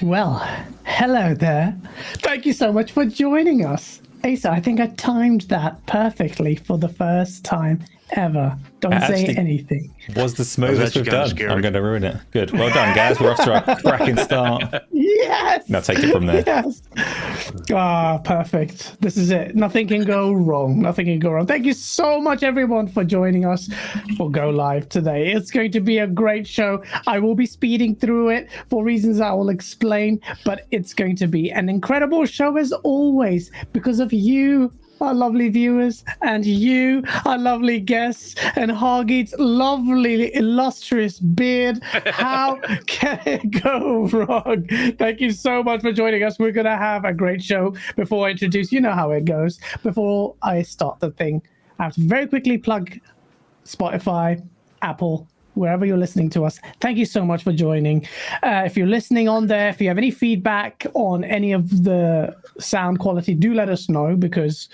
Well, hello there. Thank you so much for joining us. Asa, I think I timed that perfectly for the first time ever. Don't say anything. Was the smoothest we've done. I'm going to ruin it. Good. Well done, guys. We're off to a cracking start. Yes. Now take it from there. Yes. Ah, perfect. This is it. Nothing can go wrong. Nothing can go wrong. Thank you so much, everyone, for joining us for Go Live today. It's going to be a great show. I will be speeding through it for reasons I will explain, but it's going to be an incredible show as always because of you, our lovely viewers, and you, our lovely guests, and Hargeet's lovely, illustrious beard. How can it go wrong? Thank you so much for joining us. We're going to have a great show. Before I introduce, you know how it goes. Before I start the thing, I have to very quickly plug Spotify, Apple, wherever you're listening to us. Thank you so much for joining. If you're listening on there, if you have any feedback on any of the sound quality, do let us know because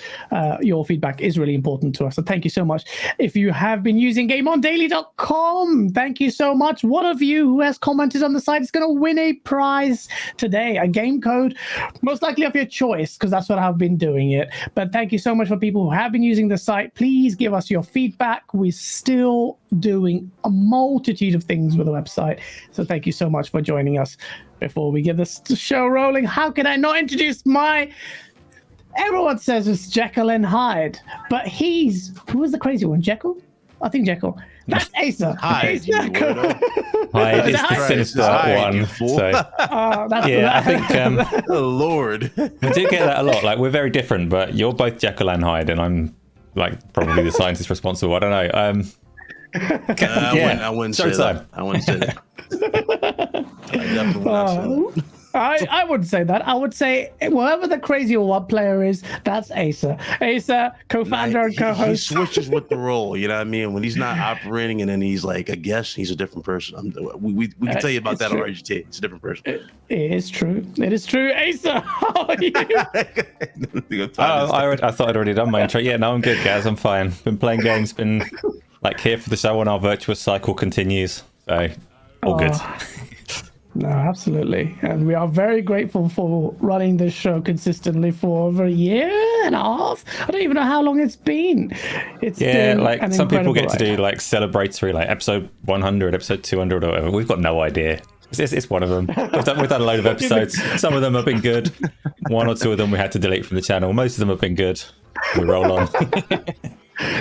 your feedback is really important to us. So thank you so much. If you have been using GameOnDaily.com, thank you so much. One of you who has commented on the site is going to win a prize today, a game code, most likely of your choice, because that's what I've been doing it. But thank you so much for people who have been using the site. Please give us your feedback. We're still doing a multitude of things with the website, so thank you so much for joining us. Before we get this show rolling, how can I not introduce everyone says it's Jekyll and Hyde, but who was the crazy one? Jekyll? I think Jekyll. That's Asa. Hyde, Hyde is the sinister one. So, I think oh Lord, we do get that a lot. Like, we're very different, but you're both Jekyll and Hyde, and I'm like probably the scientist responsible. I don't know. I wouldn't say that. I wouldn't say that. I wouldn't say that. I would say whoever the crazy one player is, that's Asa. Asa, co-founder and co-host. He switches with the role. You know what I mean? When he's not operating and then he's like a guest, he's a different person. We can tell you about that on RGT. It's a different person. It is true. It is true. Asa, how are you? I thought I'd already done my intro. Yeah, no, I'm good, guys. I'm fine. Been playing games. Been like here for the show, and our virtuous cycle continues. So all good. No, absolutely. And we are very grateful for running this show consistently for over a year and a half. I don't even know how long it's been. It's been like some people get to do like celebratory, like episode 100, episode 200 or whatever. We've got no idea. It's one of them. We've done a load of episodes. Some of them have been good. One or two of them we had to delete from the channel. Most of them have been good. We roll on.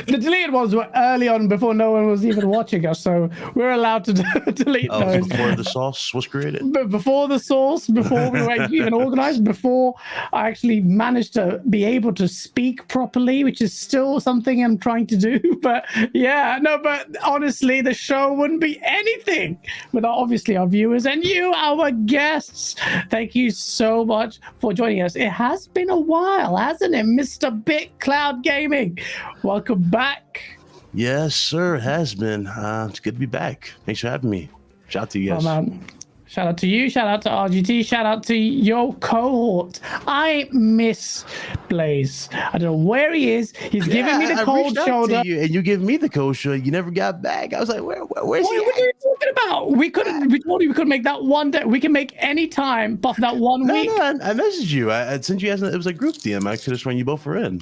The deleted ones were early on before no one was even watching us, so we're allowed to delete those. Before the sauce was created? But before the sauce, before we were even organized, before I actually managed to be able to speak properly, which is still something I'm trying to do. But but honestly, the show wouldn't be anything without obviously our viewers and you, our guests. Thank you so much for joining us. It has been a while, hasn't it, Mr. Big Cloud Gaming? Welcome back. Yes, sir. It has been. It's good to be back. Thanks for having me. Shout out to you guys. Oh, man. Shout out to you. Shout out to RGT. Shout out to your cohort. I miss Blaze. I don't know where he is. He's giving me the cold shoulder. And you give me the cold shoulder. You never got back. I was like, where's he? What are you talking about? We told you we could make that one day. We can make any time, but that one week. No, I messaged you. I sent you it was a group DM. I could have sworn you both were in.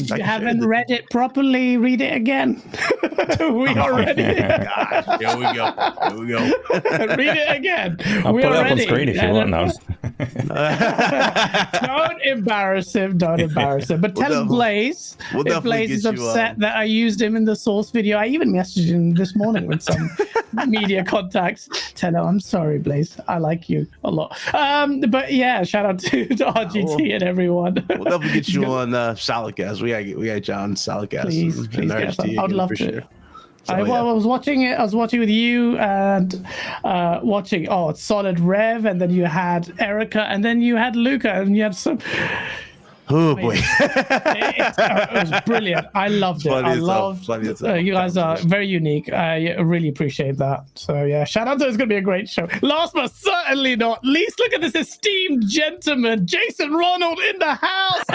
You haven't read it properly. Read it again. We are ready. Gosh, here we go. Read it again. I'll put it up on screen if you want now. Don't embarrass him. But tell him Blaze. If Blaze is upset that I used him in the source video, I even messaged him this morning with some media contacts. Tell her I'm sorry, Blaze. I like you a lot. But yeah, shout out to RGT and everyone. We'll definitely get you on Salicast. We got John Salicast. Please, yes, I'd love to. Sure. So, I was watching it. I was watching with you and watching. Oh, it's Solid Rev, and then you had Erica, and then you had Luca, and you had some. Oh boy, it was brilliant. I loved it. I loved. You guys are very unique. I really appreciate that. So yeah, shout out to it's gonna be a great show. Last but certainly not least, look at this esteemed gentleman, Jason Ronald in the house.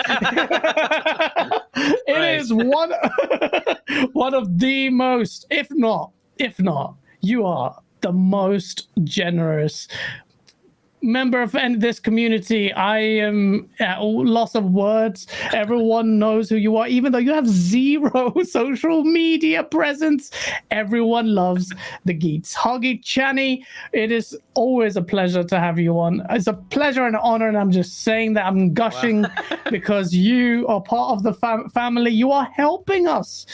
It is one of the most, if not, you are the most generous member of this community. I am at a loss of words. Everyone knows who you are, even though you have zero social media presence. Everyone loves the Geets. Hargeet, Chani, it is always a pleasure to have you on. It's a pleasure and an honor, and I'm just saying that I'm gushing because you are part of the family. You are helping us.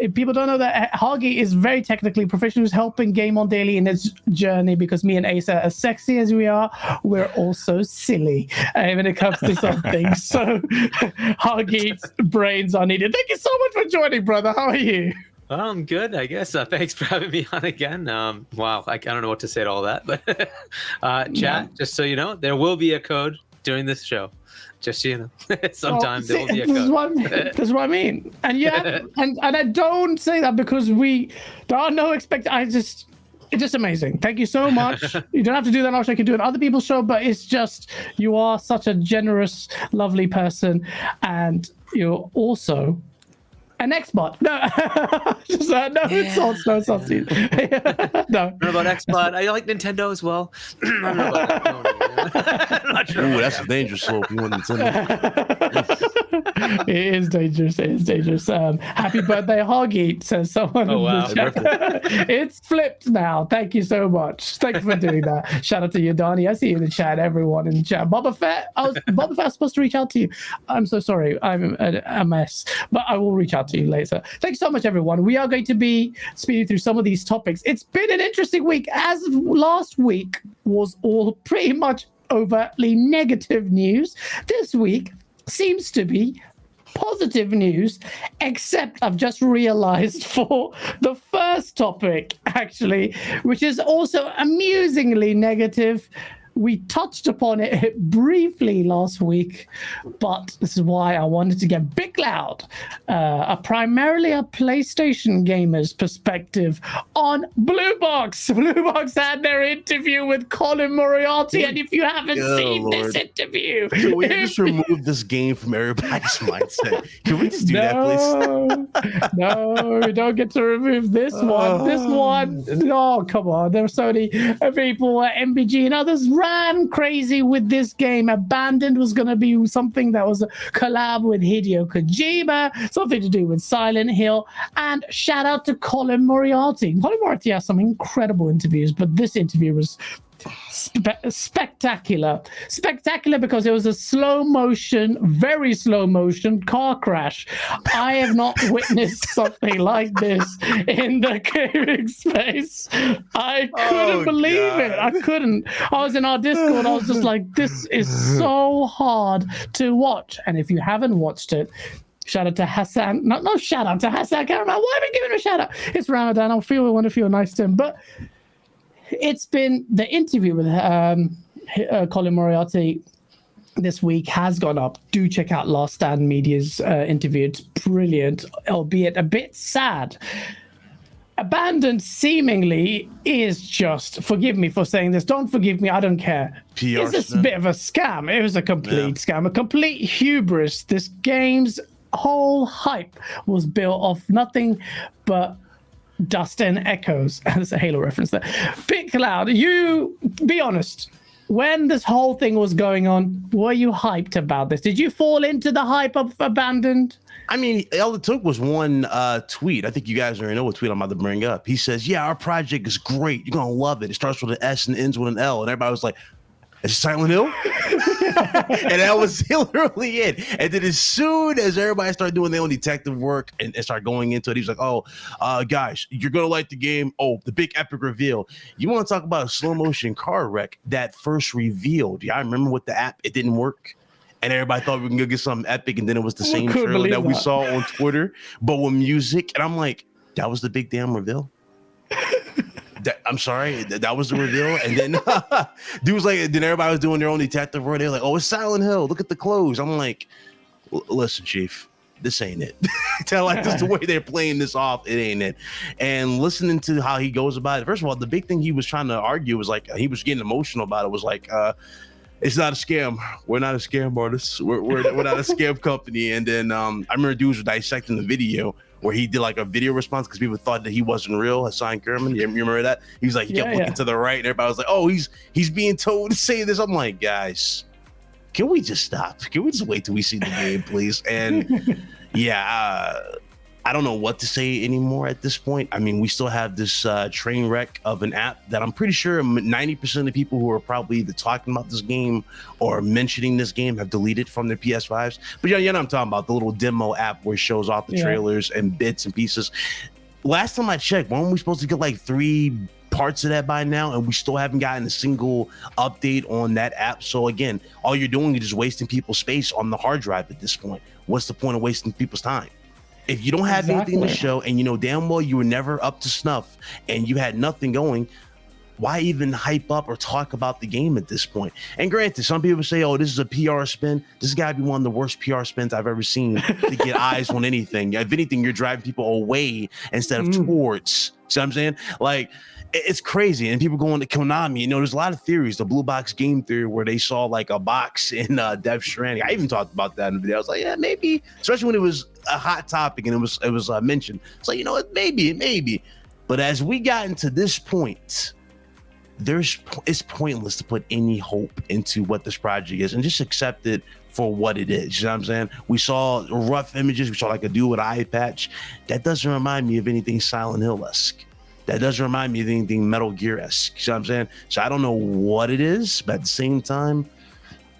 If people don't know that Hargeet is very technically proficient, who's helping GameOnDaily in its journey, because me and Asa, as sexy as we are, we're also silly when it comes to some things. So Hargeet's brains are needed. Thank you so much for joining, brother. How are you? I'm good, I guess. Thanks for having me on again. Wow, I don't know what to say to all that, but chat, just so you know, there will be a code during this show. Just so you know, sometimes there will be a code. This is what I mean. And yeah, and I don't say that because there are no it's just amazing. Thank you so much. You don't have to do that much. I can do it on other people's show, but it's just, you are such a generous, lovely person, and you're also an Xbot. No, just, no insults. No insults. No. I don't know about Xbot. I like Nintendo as well. I don't know about that. I'm not sure. Ooh, that's a dangerous slope. You want Nintendo? It is dangerous. It is dangerous. Happy birthday, Hargeet, says someone. Oh, wow. In the chat. It's flipped now. Thank you so much. Thank you for doing that. Shout out to you, Donnie. I see you in the chat. Everyone in the chat. Boba Fett. Boba Fett's supposed to reach out to you. I'm so sorry. I'm a mess, but I will reach out to you later. Thanks so much, everyone. We are going to be speeding through some of these topics. It's been an interesting week, as last week was all pretty much overtly negative news. This week seems to be positive news, except I've just realized for the first topic, actually, which is also amusingly negative. We touched upon it briefly last week, but this is why I wanted to get big loud. Primarily a PlayStation gamer's perspective on Blue Box. Blue Box had their interview with Colin Moriarty, and if you haven't seen this interview... Can we just remove this game from everybody's mindset? Can we just do that, please? No, you don't get to remove this one. This one, oh, come on. There were so many people at MBG and others ran crazy with this game. Abandoned was going to be something that was a collab with Hideo Kojima, something to do with Silent Hill, and shout out to Colin Moriarty. Colin Moriarty has some incredible interviews, but this interview was spectacular because it was a very slow motion car crash. I have not witnessed something like this in the gaming space. I couldn't believe it. I couldn't. I was in our Discord. I was just like, this is so hard to watch. And if you haven't watched it, shout out to Hasan. No shout out to Hasan Kahraman. Why am I giving him a shout out? It's Ramadan. I want to feel nice to him, but it's been the interview with Colin Moriarty this week has gone up. Do check out Last Stand Media's interview. It's brilliant, albeit a bit sad. Abandoned seemingly is just, forgive me for saying this, don't forgive me, I don't care. It's just a bit of a scam. It was a complete scam, a complete hubris. This game's whole hype was built off nothing but dust and echoes. That's a Halo reference there. Big Cloud, you be honest. When this whole thing was going on, were you hyped about this? Did you fall into the hype of Abandoned? I mean, all it took was one tweet. I think you guys already know what tweet I'm about to bring up. He says, yeah, our project is great. You're going to love it. It starts with an S and ends with an L. And everybody was like, It's Silent Hill. And that was literally it. And then as soon as everybody started doing their own detective work and started going into it, he was like, oh, guys, you're going to like the game. Oh, the big epic reveal. You want to talk about a slow motion car wreck that first reveal? Do y'all remember with the app? It didn't work. And everybody thought we were going to get something epic. And then it was the same trailer that we saw on Twitter, but with music. And I'm like, that was the big damn reveal. I'm sorry, that was the reveal. And then dude was like, then everybody was doing their own detective work. They're like, oh, it's Silent Hill. Look at the clothes. I'm like, listen, Chief, this ain't it. Tell like this the way they're playing this off, it ain't it. And listening to how he goes about it, first of all, the big thing he was trying to argue was like, he was getting emotional about it, was like, it's not a scam. We're not a scam artist. We're not a scam company. And then I remember dudes were dissecting the video where he did like a video response because people thought that he wasn't real. Hasan Kahraman, you remember that? He was like, he kept looking to the right, and everybody was like, oh, he's being told to say this. I'm like, guys, can we just stop? Can we just wait till we see the game, please? And I don't know what to say anymore at this point. I mean, we still have this train wreck of an app that I'm pretty sure 90% of the people who are probably either talking about this game or mentioning this game have deleted from their PS5s. But you know what I'm talking about, the little demo app where it shows off the trailers and bits and pieces. Last time I checked, weren't we supposed to get like 3 parts of that by now? And we still haven't gotten a single update on that app. So again, all you're doing is just wasting people's space on the hard drive at this point. What's the point of wasting people's time? If you don't have anything to show and you know damn well you were never up to snuff and you had nothing going, why even hype up or talk about the game at this point? And granted, some people say, oh, this is a PR spin. This has got to be one of the worst PR spins I've ever seen to get eyes on anything. If anything, you're driving people away instead of towards. See what I'm saying? Like, it's crazy. And people going to Konami, you know, there's a lot of theories, the blue box game theory, where they saw like a box in Death Stranding. I even talked about that in the video. I was like, yeah, maybe, especially when it was a hot topic and it was mentioned. It's like, you know what, maybe. But as we got into this point, it's pointless to put any hope into what this project is and just accept it for what it is. You know what I'm saying? We saw rough images. We saw like a dude with an eye patch. That doesn't remind me of anything Silent Hill-esque. That doesn't remind me of anything Metal Gear-esque. You know what I'm saying? So I don't know what it is, but at the same time,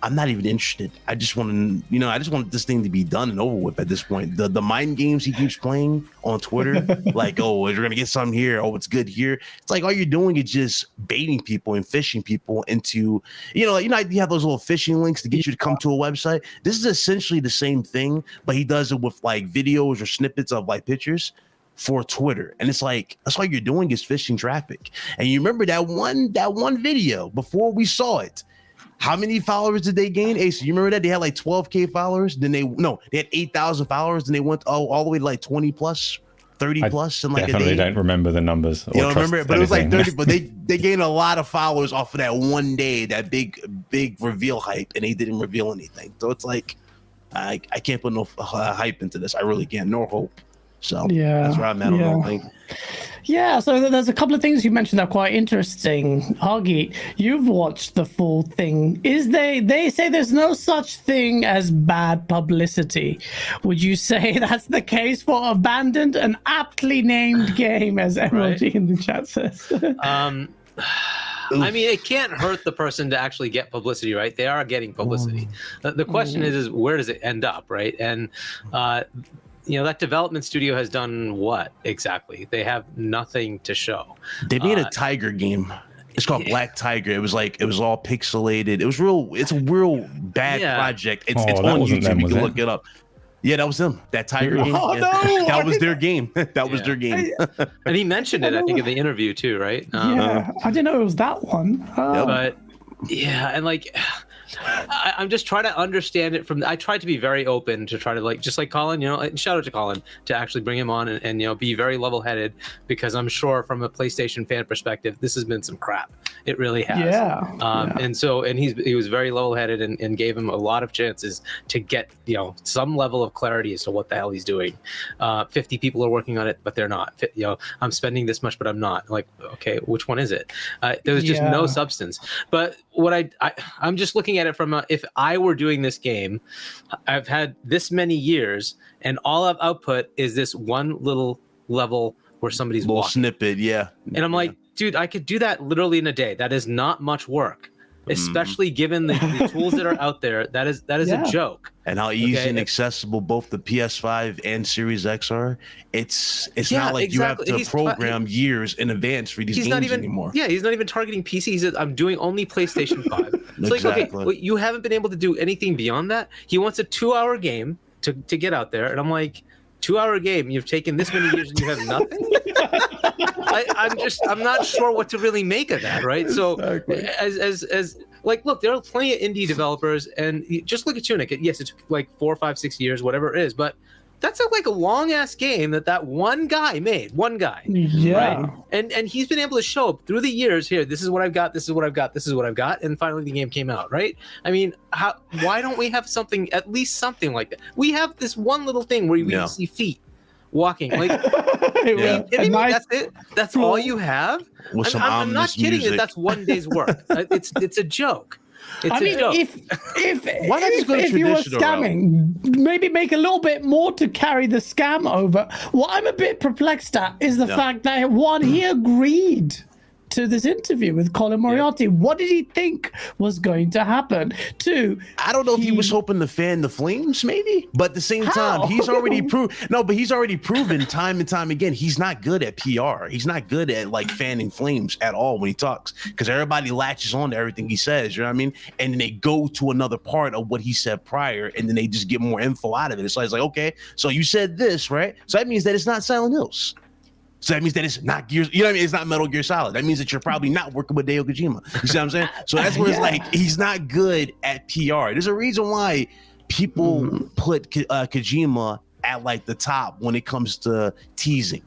I'm not even interested. I just want this thing to be done and over with at this point. The mind games he keeps playing on Twitter, like, oh, we're going to get something here. Oh, it's good here. It's like all you're doing is just baiting people and fishing people into, you have those little fishing links to get you to come to a website. This is essentially the same thing, but he does it with like videos or snippets of like pictures for Twitter. And it's like, that's all you're doing is fishing traffic. And you remember that one video before we saw it. How many followers did they gain? Ace, you remember that? They had like 12K followers. Then they had 8,000 followers. Then they went all the way to like 20 plus, 30 plus. And like definitely don't remember the numbers. You don't remember it, but it was like 30. But they gained a lot of followers off of that one day, that big reveal hype, and they didn't reveal anything. So it's like, I can't put no hype into this. I really can't, nor hope. So that's where I'm at on the whole thing. Yeah, so there's a couple of things you mentioned that are quite interesting. Hargeet, you've watched the full thing. They say there's no such thing as bad publicity. Would you say that's the case for Abandoned, an aptly named game, as MLG in the chat says? I mean, it can't hurt the person to actually get publicity, right? They are getting publicity. The question is where does it end up, right? And that development studio has done what exactly? They have nothing to show. They made a Tiger game. It's called Black Tiger. It was all pixelated. It's a real bad project. It's on YouTube. You can look it up. Yeah, that was them. That Tiger game. Oh, no, that was their game. That was their game. And he mentioned it, I think, in the interview too, right? I didn't know it was that one. But and like, I'm just trying to understand it I tried to be very open to try to just like Colin, and shout out to Colin to actually bring him on and be very level-headed, because I'm sure from a PlayStation fan perspective, this has been some crap. It really has. And he was very level-headed and gave him a lot of chances to get, some level of clarity as to what the hell he's doing. 50 people are working on it, but they're not. I'm spending this much, but I'm not. Like, okay, which one is it? There was just no substance. But what I'm just looking at it from if I were doing this game, I've had this many years, and all I've output is this one little level where somebody's little walking. snippet, and I'm like, dude, I could do that literally in a day. That is not much work. especially given the tools that are out there. That is Yeah. a joke. And how easy and accessible both the PS5 and Series X are. It's not like you have to program years in advance for these games anymore. Yeah, he's not even targeting PC. He said, I'm doing only PlayStation 5. It's like, okay, well, you haven't been able to do anything beyond that. He wants a 2-hour game to get out there. And I'm like, 2-hour game, you've taken this many years and you have nothing? I'm not sure what to really make of that, right? So as like, look, there are plenty of indie developers, and just look at Tunic. Yes, it took like 4, 5, 6 years, whatever it is, but that's like a long ass game that one guy made. One guy. Yeah. Right? And he's been able to show up through the years. Here, this is what I've got. This is what I've got. This is what I've got. And finally, the game came out. Right? I mean, why don't we have something, at least something like that? We have this one little thing where we see feet walking. Like, that's it. That's all you have. I'm not kidding. That's one day's work. It's a joke. If you were scamming, maybe make a little bit more to carry the scam over. What I'm a bit perplexed at is the fact that he agreed to this interview with Colin Moriarty. What did he think was going to happen? I don't know if he was hoping to fan the flames, maybe, but at the same time, he's already proven time and time again he's not good at PR. He's not good at like fanning flames at all when he talks, because everybody latches on to everything he says. You know what I mean? And then they go to another part of what he said prior, and then they just get more info out of it. So it's like, okay, so you said this, right? So that means that it's not Silent Hills. So that means that it's not Gears, you know what I mean? It's not Metal Gear Solid. That means that you're probably not working with Hideo Kojima. You see what I'm saying? So that's where it's like, he's not good at PR. There's a reason why people put Kojima at like the top when it comes to teasing.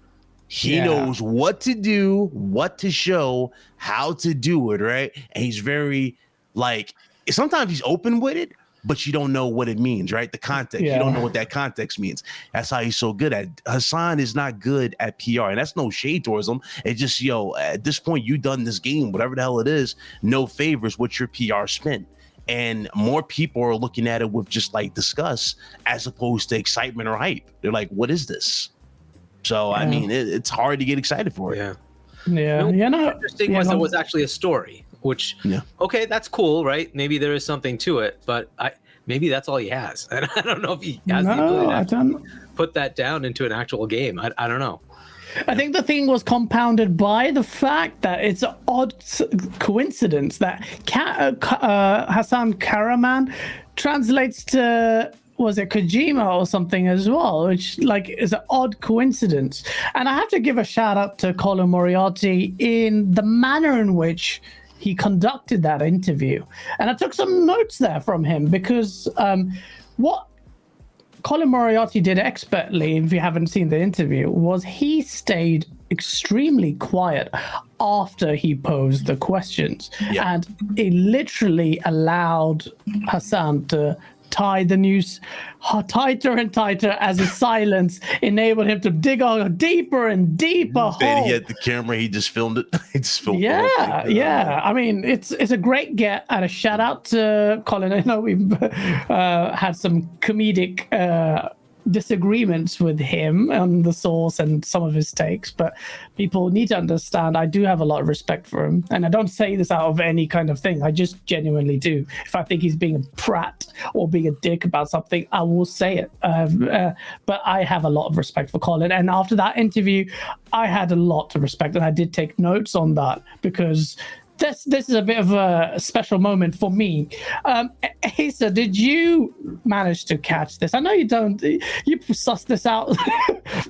He knows what to do, what to show, how to do it, right? And he's very like, sometimes he's open with it, but you don't know what it means, right? The context. You don't know what that context means. That's how he's so good at it. Hasan is not good at PR, and that's no shade towards him. It's just, at this point, you done this game, whatever the hell it is, no favors with your PR spin. And more people are looking at it with just like disgust as opposed to excitement or hype. They're like, what is this? So, I mean, it's hard to get excited for it. Interesting was it was actually a story. Which, okay, that's cool, right? Maybe there is something to it, but maybe that's all he has. And I don't know if he has the ability to put that down into an actual game. I don't know. I think the thing was compounded by the fact that it's an odd coincidence that Hasan Kahraman translates to, was it Kojima or something as well, which like is an odd coincidence. And I have to give a shout out to Colin Moriarty in the manner in which he conducted that interview. And I took some notes there from him, because what Colin Moriarty did expertly, if you haven't seen the interview, was he stayed extremely quiet after he posed the questions. And he literally allowed Hasan to tie the news tighter and tighter as his silence enabled him to dig a deeper and deeper hole. He had the camera, he just filmed it. He just filmed I mean, it's a great get, and a shout out to Colin. I know we've had some comedic disagreements with him on the source and some of his takes, but people need to understand I do have a lot of respect for him, and I don't say this out of any kind of thing. I just genuinely do. If I think he's being a prat or being a dick about something, I will say it. But I have a lot of respect for Colin, and after that interview I had a lot of respect, and I did take notes on that, because this is a bit of a special moment for me. Asa, did you manage to catch this? I know you don't. You sussed this out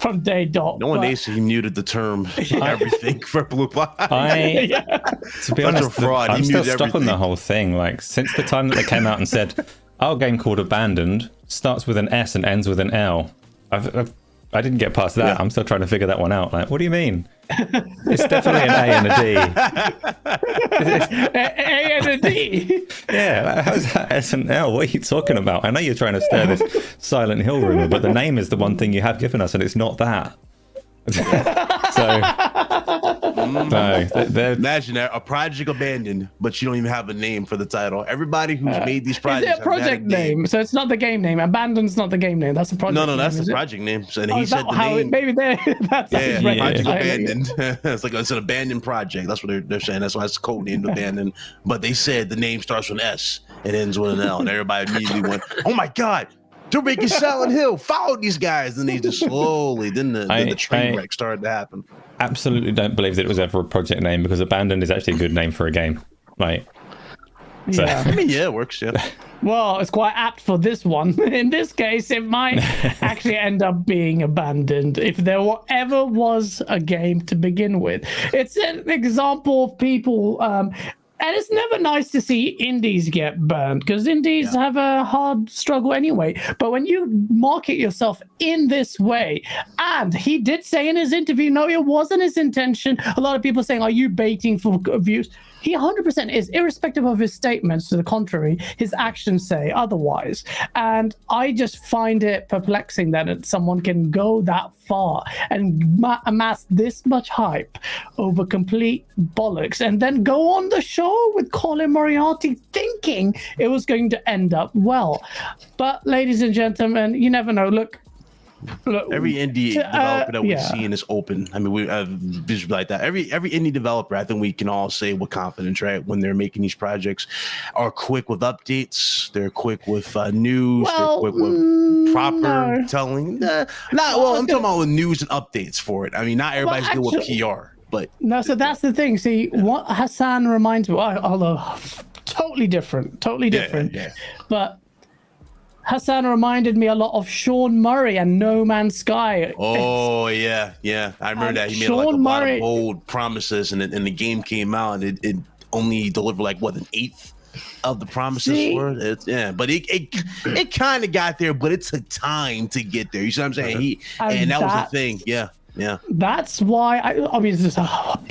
from day dot. No one Asa, he muted the term everything for Blue Block. To be honest, I'm still stuck on the whole thing. Like, since the time that they came out and said, our game called Abandoned starts with an S and ends with an L. I didn't get past that. I'm still trying to figure that one out. Like, what do you mean? It's definitely an A and a D. A and a D? Yeah, how's that S and L? What are you talking about? I know you're trying to stir this Silent Hill rumor, but the name is the one thing you have given us, and it's not that. So Imagine that, a project abandoned, but you don't even have a name for the title. Everybody who's made these projects. Is it a project name? So it's not the game name. Abandoned's not the game name. That's the project. No, name, that's the project name. So he said the name. Maybe that's Project Abandoned. It's an abandoned project. That's what they're saying. That's why it's code named Abandoned. But they said the name starts with an S and ends with an L, and everybody immediately went, "Oh my God, they're making Silent Hill. Follow these guys." And they just slowly, then the train wreck started to happen. Absolutely don't believe that it was ever a project name, because Abandoned is actually a good name for a game. Like, so. Yeah. I mean, yeah, it works. Yeah. Well, it's quite apt for this one. In this case, it might actually end up being Abandoned if there ever was a game to begin with. It's an example of people. And it's never nice to see indies get burned, because indies have a hard struggle anyway. But when you market yourself in this way, and he did say in his interview, no, it wasn't his intention. A lot of people saying, are you baiting for views? He 100% is, irrespective of his statements to the contrary. His actions say otherwise. And I just find it perplexing that someone can go that far and amass this much hype over complete bollocks, and then go on the show with Colin Moriarty thinking it was going to end up well. But ladies and gentlemen, you never know. Look, every indie developer that we've seen is open. I mean, we just like that. Every indie developer, I think we can all say with confidence, right, when they're making these projects, are quick with updates. They're quick with news. They're quick with proper telling. I'm talking about with news and updates for it. I mean, not everybody's good with PR, but no. So that's the thing. See, what Hasan reminds me, although totally different. Yeah. But Hasan reminded me a lot of Sean Murray and No Man's Sky. Oh, yeah. I remember that. He made a lot of bold promises, and the game came out, and it only delivered an eighth of the promises were. But it kind of got there, but it took time to get there. You see what I'm saying? And that was the thing. Yeah. That's why I mean, it's just a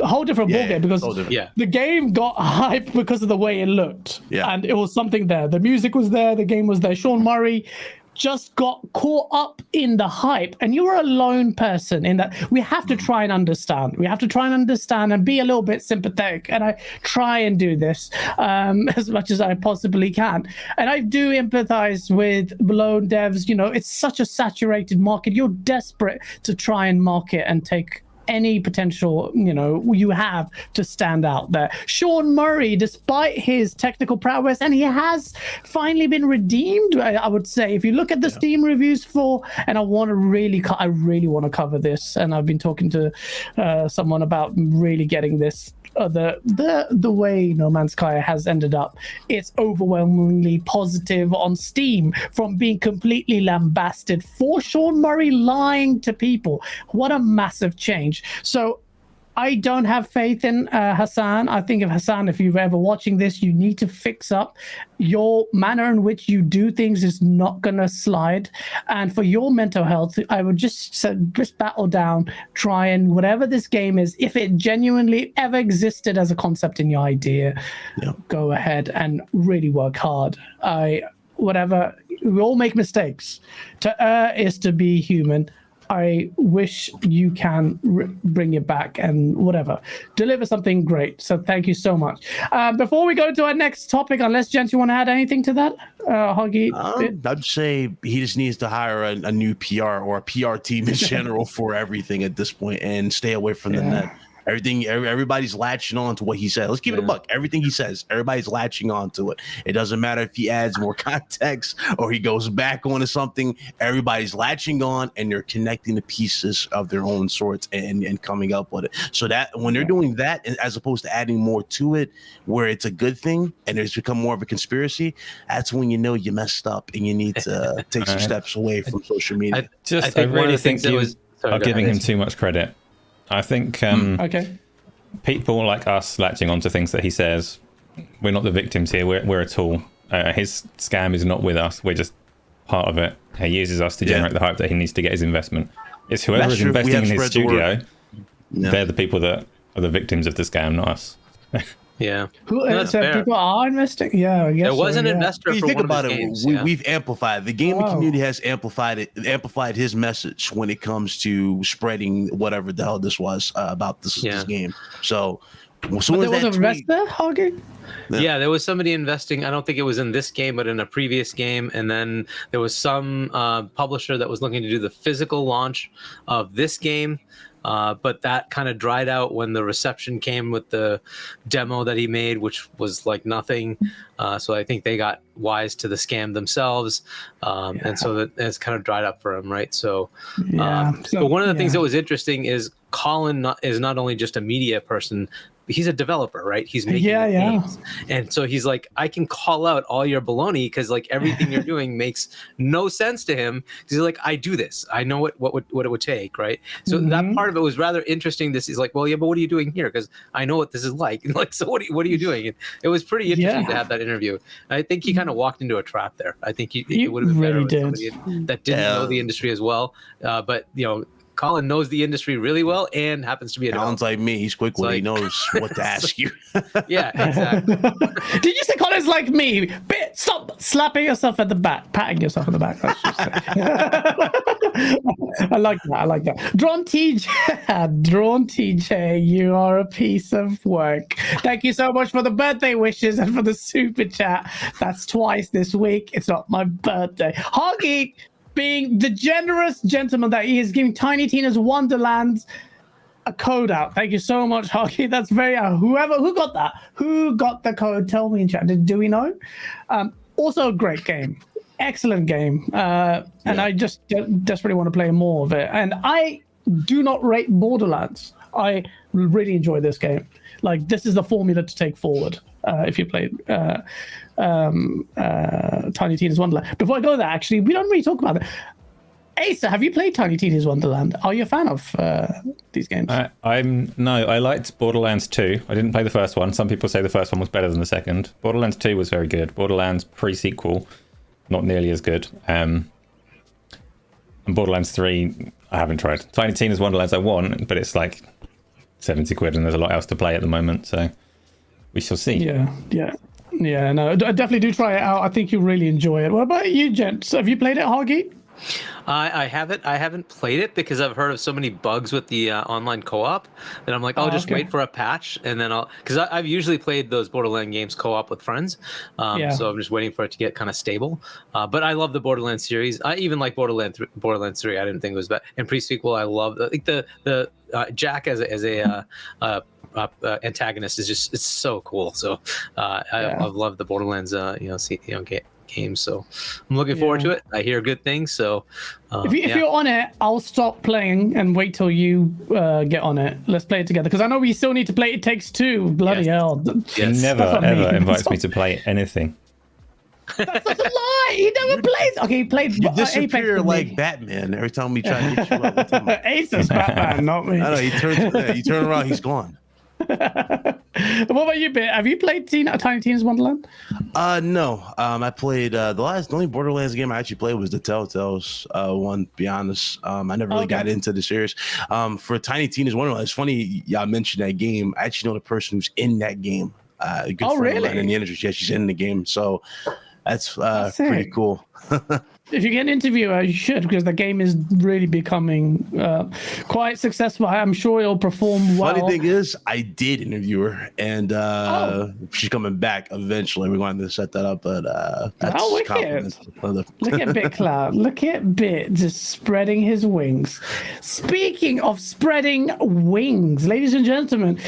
whole different ballgame, because the game got hype because of the way it looked. And it was something there. The music was there, the game was there. Sean Murray just got caught up in the hype, and you're a lone person in that. We have to try and understand. We have to try and understand and be a little bit sympathetic. And I try and do this as much as I possibly can. And I do empathize with lone devs. You know, it's such a saturated market. You're desperate to try and market and take any potential, you have to stand out there. Sean Murray, despite his technical prowess, and he has finally been redeemed, I would say. If you look at the Steam reviews and I really want to cover this, and I've been talking to someone about really getting this. The way No Man's Sky has ended up, it's overwhelmingly positive on Steam, from being completely lambasted for Sean Murray lying to people. What a massive change. So I don't have faith in Hasan. I think Hasan, if you're ever watching this, you need to fix up. Your manner in which you do things is not going to slide. And for your mental health, I would just battle down, try and whatever this game is, if it genuinely ever existed as a concept in your idea, go ahead and really work hard. Whatever, we all make mistakes. To err is to be human. I wish you can bring it back and deliver something great. So thank you so much. Before we go to our next topic, unless gents, you want to add anything to that, Hargeet? I'd say he just needs to hire a new PR or a PR team in general for everything at this point, and stay away from the net. Everybody's latching on to what he said. Let's keep it a buck. Everything he says, everybody's latching on to it. It doesn't matter if he adds more context or he goes back onto something. Everybody's latching on, and they're connecting the pieces of their own sorts and coming up with it. So that when they're doing that, as opposed to adding more to it, where it's a good thing and it's become more of a conspiracy, that's when you know you messed up and you need to take some steps away from social media. I really think you are giving him too much credit. I think people like us latching onto things that he says, we're not the victims here, we're a tool. His scam is not with us, we're just part of it. He uses us to generate the hype that he needs to get his investment. It's whoever is investing in his studio, they're the people that are the victims of the scam, not us. Yeah. So people are investing. Yeah, I guess there was so, an investor You for think one about of his it, games. we've amplified the gaming Wow. community has amplified his message when it comes to spreading whatever the hell this was about this game. So as soon But as there was that an tweet, investor, Hargeet? Yeah, there was somebody investing. I don't think it was in this game, but in a previous game. And then there was some publisher that was looking to do the physical launch of this game. But that kind of dried out when the reception came with the demo that he made, which was like nothing. So I think they got wise to the scam themselves. And so that it's kind of dried up for him, right? So, but one of the things that was interesting is Colin is not only just a media person, he's a developer, right? He's making games. And so he's like, I can call out all your baloney because like everything you're doing makes no sense to him. He's like, I do this. I know what it would take, right? So that part of it was rather interesting. This is like, well, yeah, but what are you doing here? Because I know what this is like. And like, so what are you doing? And it was pretty interesting to have that interview. I think he kind of walked into a trap there. I think it would have been better with somebody that didn't know the industry as well. But you know, Colin knows the industry really well and happens to be a Colin's like me. He's quick when he knows what to ask you. Yeah, exactly. Did you say Colin's like me? Stop slapping yourself at the back, patting yourself on the back. I like that. Drawn TJ, you are a piece of work. Thank you so much for the birthday wishes and for the super chat. That's twice this week. It's not my birthday. Hargeet, being the generous gentleman that he is, giving Tiny Tina's Wonderland a code out. Thank you so much, Hargeet. That's very who got that? Who got the code? Tell me in chat. Do we know? Also a great game. Excellent game. And I just desperately want to play more of it. And I do not rate Borderlands. I really enjoy this game. Like, this is the formula to take forward if you played Tiny Tina's Wonderland. Before I go there, actually, we don't really talk about it. Asa, have you played Tiny Tina's Wonderland? Are you a fan of these games? I liked Borderlands 2. I didn't play the first one. Some people say the first one was better than the second. Borderlands 2 was very good. Borderlands pre-sequel, not nearly as good. And Borderlands 3, I haven't tried. Tiny Tina's Wonderlands I want, but it's like 70 quid and there's a lot else to play at the moment, so we shall see. Yeah, no, I definitely do try it out. I think you'll really enjoy it. What about you, gents? Have you played it, Hargeet? I haven't played it because I've heard of so many bugs with the online co-op that I'm like, I'll just wait for a patch and then because I've usually played those Borderlands games co-op with friends, so I'm just waiting for it to get kind of stable. But I love the Borderlands series. I even like Borderlands 3. I didn't think it was bad. And pre-sequel, I love the Jack as a antagonist is just, it's so cool. So I've loved the Borderlands games, so I'm looking forward to it. I hear good things, so if you're on it, I'll stop playing and wait till you get on it. Let's play it together because I know we still need to play It Takes Two. Bloody hell. He never ever invites me to play anything. That's such a lie. He never plays. Okay, he played You disappear Apex like Batman every time we try to get you up. Ace Batman, not me. I know, you turn around, he's gone. What about you, Bit? Have you played Tiny Tina's Wonderland? No. I played the only Borderlands game I actually played was the Telltale's one, to be honest. I never really got into the series. For Tiny Tina's Wonderland, it's funny y'all mentioned that game. I actually know the person who's in that game. A good friend of mine in the industry. Yeah, she's in the game. So that's pretty cool. If you get an interview, you should, because the game is really becoming quite successful. I'm sure it'll perform well. Funny thing is, I did interview her, and she's coming back eventually. We're going to set that up, but that's wicked. Look at Bit Cloud. Look at Bit just spreading his wings. Speaking of spreading wings, ladies and gentlemen,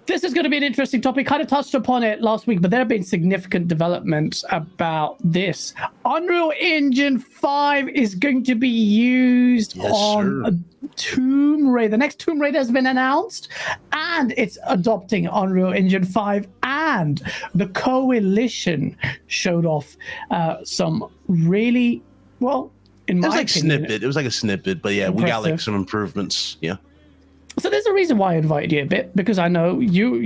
this is going to be an interesting topic. Kind of touched upon it last week, but there have been significant developments about this. Unreal Engine 5 is going to be used on Tomb Raider. The next Tomb Raider has been announced, and it's adopting Unreal Engine 5. And the Coalition showed off some really, well, in my opinion, It was like a snippet, but yeah, we got like some improvements. Yeah. So there's a reason why I invited you a bit, because I know you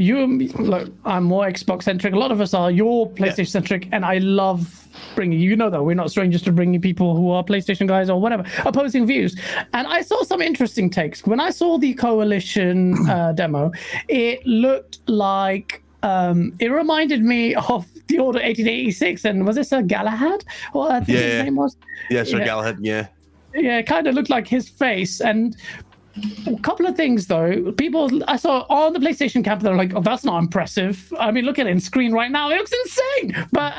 look, I'm more Xbox centric. A lot of us are. You're PlayStation centric, and I love bringing, you know, that we're not strangers to bringing people who are PlayStation guys or whatever, opposing views. And I saw some interesting takes. When I saw the Coalition demo, it looked like it reminded me of the Order 1886, and was this Sir Galahad? What I think his name was? Yeah, Sir Galahad. Yeah. Yeah, it kind of looked like his face. And a couple of things, though. People I saw on the PlayStation camp, they're like, "Oh, that's not impressive." I mean, look at it in screen right now; it looks insane. But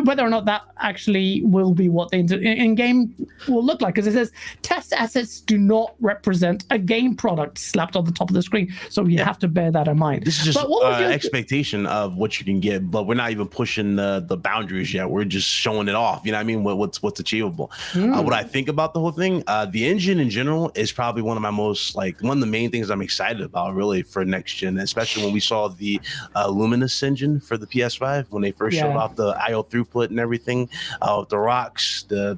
whether or not that actually will be what the in-game will look like, because it says test assets do not represent a game product slapped on the top of the screen, so you have to bear that in mind. This is just expectation of what you can get, but we're not even pushing the boundaries yet. We're just showing it off. You know what I mean? What's achievable. What I think about the whole thing, the engine in general is probably one of the main things I'm excited about really for next gen, especially when we saw the Luminous engine for the PS5 when they first showed off the IO throughput and everything, the rocks, the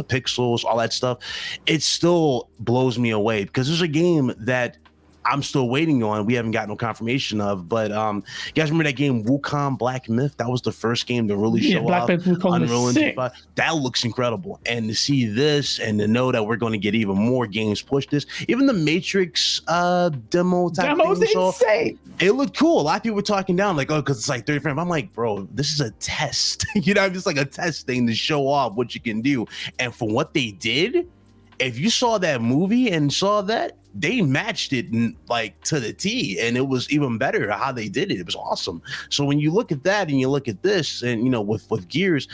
pixels, all that stuff. It still blows me away because there's a game that I'm still waiting on. We haven't got no confirmation of, but you guys remember that game Wukong Black Myth? That was the first game to really show off Unreal Engine 5. That looks incredible. And to see this and to know that we're going to get even more games push this, even the Matrix demo type Demo's thing, insane. it looked cool. A lot of people were talking down like, oh, because it's like 30 frames. I'm like, bro, this is a test. You know, just like a test thing to show off what you can do. And for what they did, if you saw that movie and saw that, they matched it like to the T, and it was even better how they did it. It was awesome. So when you look at that and you look at this, and you know, with Gears,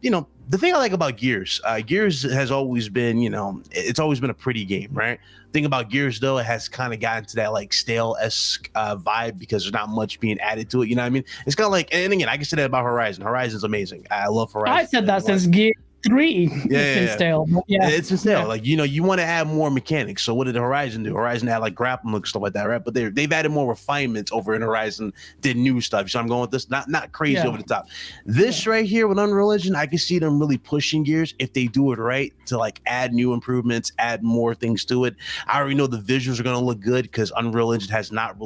you know, the thing I like about Gears has always been, you know, it's always been a pretty game, right? The thing about Gears though, it has kind of gotten to that like stale-esque vibe because there's not much being added to it. You know what I mean? It's kind of like, and again, I can say that about Horizon. Horizon's amazing. I love Horizon. I said that since Gears 3. It's been stale. Yeah, it's been stale. Like, you know, you want to add more mechanics. So what did Horizon do? Horizon had like grappling hook stuff like that, right? But they've added more refinements over in Horizon, did new stuff. So I'm going with this, not crazy over the top. This right here with Unreal Engine, I can see them really pushing Gears if they do it right to like add new improvements, add more things to it. I already know the visuals are going to look good because Unreal Engine has not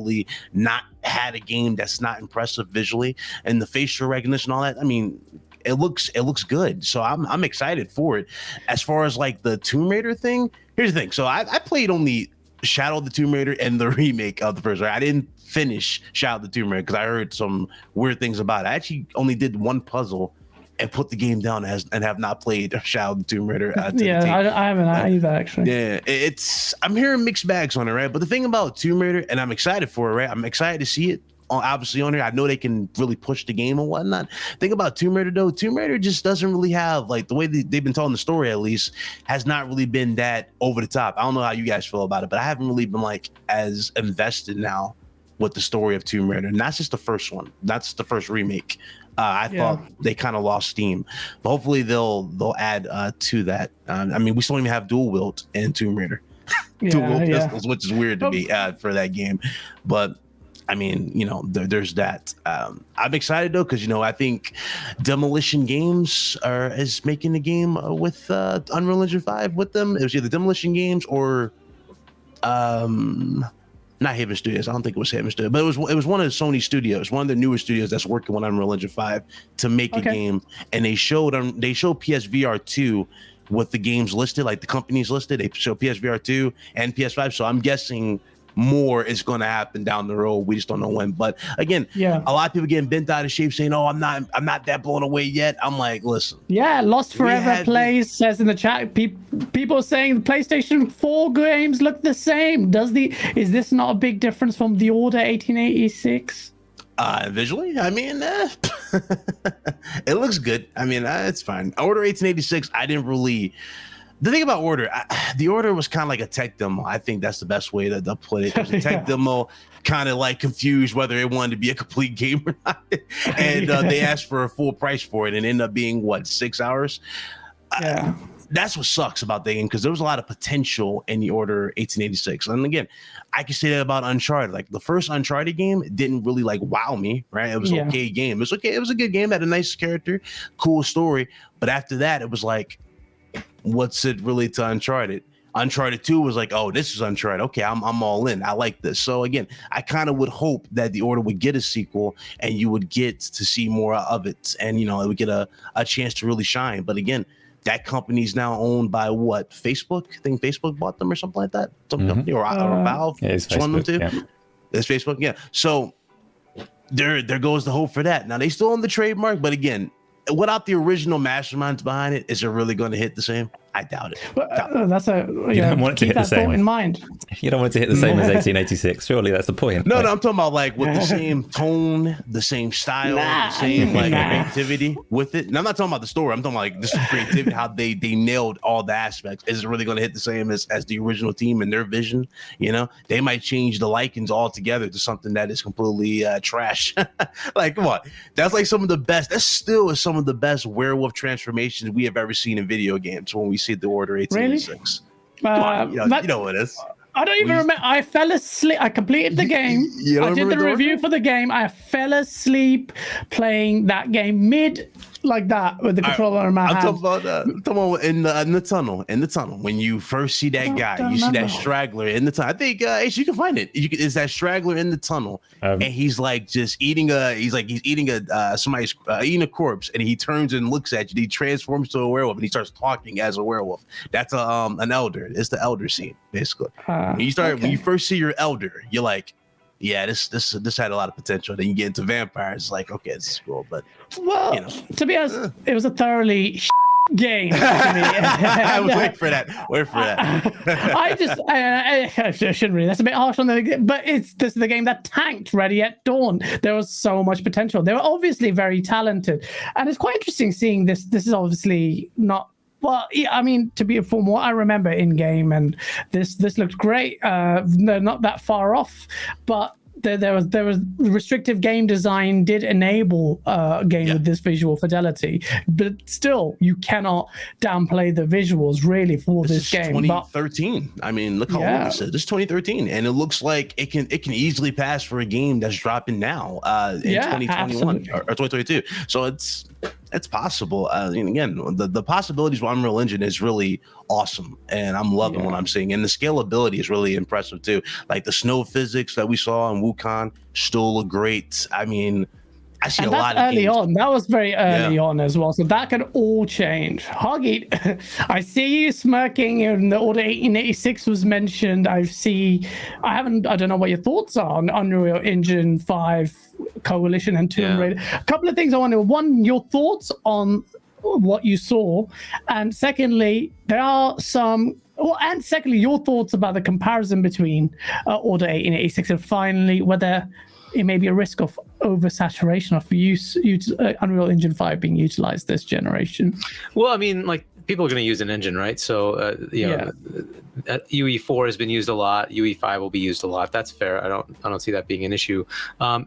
had a game that's not impressive visually, and the facial recognition, all that. I mean, it looks good. So I'm excited for it. As far as like the Tomb Raider thing, here's the thing. So I played only Shadow of the Tomb Raider and the remake of the first. Right? I didn't finish Shadow of the Tomb Raider because I heard some weird things about it. I actually only did one puzzle and put the game down and have not played Shadow of the Tomb Raider. I haven't either, actually. Yeah, I'm hearing mixed bags on it, right? But the thing about Tomb Raider, and I'm excited for it, right? I'm excited to see it. Obviously on here, I know they can really push the game and whatnot. Think about Tomb Raider though. Tomb Raider just doesn't really have like the way they've been telling the story, at least, has not really been that over the top. I don't know how you guys feel about it, but I haven't really been like as invested now with the story of Tomb Raider. And that's just the first one. That's the first remake. I thought they kind of lost steam, but hopefully they'll add to that. I mean, we still don't even have dual wield in Tomb Raider, dual wield pistols, which is weird to me for that game, but. I mean, you know, there's that. I'm excited though, because you know, I think Demolition Games is making the game with Unreal Engine 5 with them. It was either Demolition Games or not Haven Studios. I don't think it was Haven Studios, but it was one of the Sony studios, one of the newer studios that's working with Unreal Engine 5 to make a game. And they showed PSVR 2 with the games listed, like the companies listed. They show PSVR 2 and PS5. So I'm guessing more is going to happen down the road. We just don't know when. But again, a lot of people getting bent out of shape saying, "Oh, I'm not that blown away yet." I'm like, listen. Yeah, Lost Forever Plays says in the chat, people saying the PlayStation 4 games look the same. Is this not a big difference from the Order 1886? Visually, I mean, it looks good. I mean, it's fine. Order 1886, I didn't really. The thing about Order, the Order was kind of like a tech demo. I think that's the best way to put it. It was a tech demo, kind of like confused whether it wanted to be a complete game or not. And they asked for a full price for it and ended up being, what, 6 hours? That's what sucks about the game, because there was a lot of potential in the Order 1886. And again, I can say that about Uncharted. Like the first Uncharted game didn't really like wow me, right? It was an okay game. It was okay. It was a good game, had a nice character, cool story. But after that, it was like, what's it really to Uncharted? Uncharted 2 was like, oh, this is Uncharted. Okay, I'm all in. I like this. So again, I kind of would hope that the Order would get a sequel and you would get to see more of it, and you know, it would get a chance to really shine. But again, that company's now owned by what? Facebook? I think Facebook bought them or something like that. Some company or Valve. Yeah, it's one of them too. Yeah. It's Facebook. Yeah. So there goes the hope for that. Now they still own the trademark, but again, without the original masterminds behind it, is it really going to hit the same? I doubt it. That's a You don't want it to keep hit the that thought same. in mind. You don't want it to hit the same as 1886. Surely that's the point. No, Like, no, I'm talking about like with the same tone, the same style, the same like creativity with it. And I'm not talking about the story. I'm talking about like this creativity, how they nailed all the aspects. Is it really going to hit the same as the original team and their vision? You know, they might change the Lycans altogether to something that is completely trash. Like, come on, that's like some of the best. That still is some of the best werewolf transformations we have ever seen in video games. When we see the Order 1886. Really? You know what it is. I don't even remember. I fell asleep. I completed the game. You don't I did the remember review for the game. I fell asleep playing that game mid like that with the controller in my hand. I'm talking about in the tunnel. In the tunnel, when you first see that guy, you see that straggler in the tunnel. I think you can find it. It's that straggler in the tunnel, and he's like just eating somebody's eating a corpse, and he turns and looks at you. He transforms to a werewolf, and he starts talking as a werewolf. That's an elder. It's the elder scene, basically. When you first see your elder, you're like, yeah, this had a lot of potential. Then you get into vampires, it's like, okay, this is cool. But to be honest, it was a thoroughly game to me. I was waiting for that. I shouldn't really. That's a bit harsh on the. But this is the game that tanked Ready at Dawn. There was so much potential. They were obviously very talented, and it's quite interesting seeing this. This is obviously not. Well, yeah, I mean, from what I remember in game, and this looked great. They're not that far off, but there was restrictive game design did enable a game with this visual fidelity, but still you cannot downplay the visuals really for this game. 2013. I mean, look how old this is. This is 2013, and it looks like it can easily pass for a game that's dropping now in 2021 or 2022. So it's possible. And again, the possibilities with Unreal Engine is really awesome, and I'm loving what I'm seeing. And the scalability is really impressive too. Like the snow physics that we saw in Wukong still look great. I mean, I see a lot of early games. On. That was very early on as well. So that can all change. Hargeet, I see you smirking, and the Order 1886 was mentioned. I don't know what your thoughts are on Unreal Engine 5 Coalition and Tomb Raider. A couple of things I want to. One, your thoughts on what you saw, and secondly, there are some. Well, and secondly, your thoughts about the comparison between Order 1886 and finally whether it may be a risk of oversaturation of Unreal Engine 5 being utilized this generation. Well, I mean, like people are going to use an engine, right? So UE4 has been used a lot. UE5 will be used a lot. That's fair. I don't see that being an issue.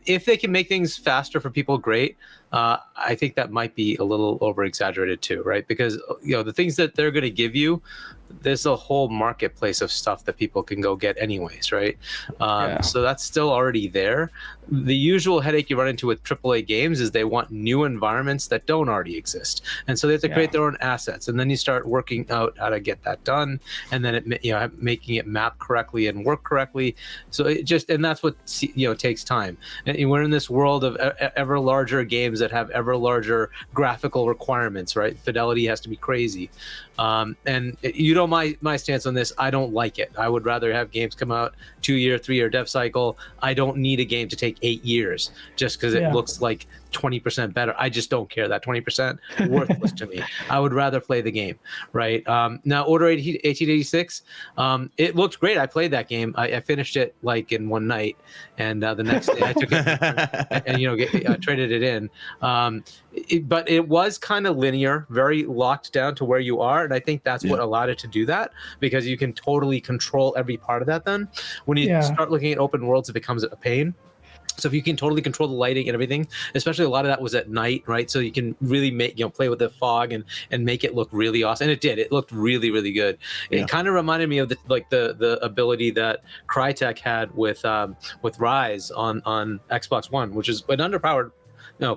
If they can make things faster for people, great. I think that might be a little over exaggerated too, right? Because the things that they're going to give you, there's a whole marketplace of stuff that people can go get anyways, right? So that's still already there. The usual headache you run into with AAA games is they want new environments that don't already exist, and so they have to create their own assets, and then you start working out how to get that done, and then making it map correctly and work correctly. So and that's what takes time. And we're in this world of ever larger games that have ever larger graphical requirements, right? Fidelity has to be crazy. And my stance on this, I don't like it. I would rather have games come out 2-year, 3-year dev cycle. I don't need a game to take 8 years just because it looks like 20% better. I just don't care. That 20% worthless to me. I would rather play the game, right? Now, Order 1886, it looked great. I played that game. I finished it like in one night, and the next day I took it and traded it in. But it was kind of linear, very locked down to where you are, and I think that's what allowed it to do that, because you can totally control every part of that. Then, when you start looking at open worlds, it becomes a pain. So if you can totally control the lighting and everything, especially a lot of that was at night, right? So you can really play with the fog and make it look really awesome. And it did. It looked really, really good. It kind of reminded me of the ability that Crytek had with Rise on Xbox One, which is an underpowered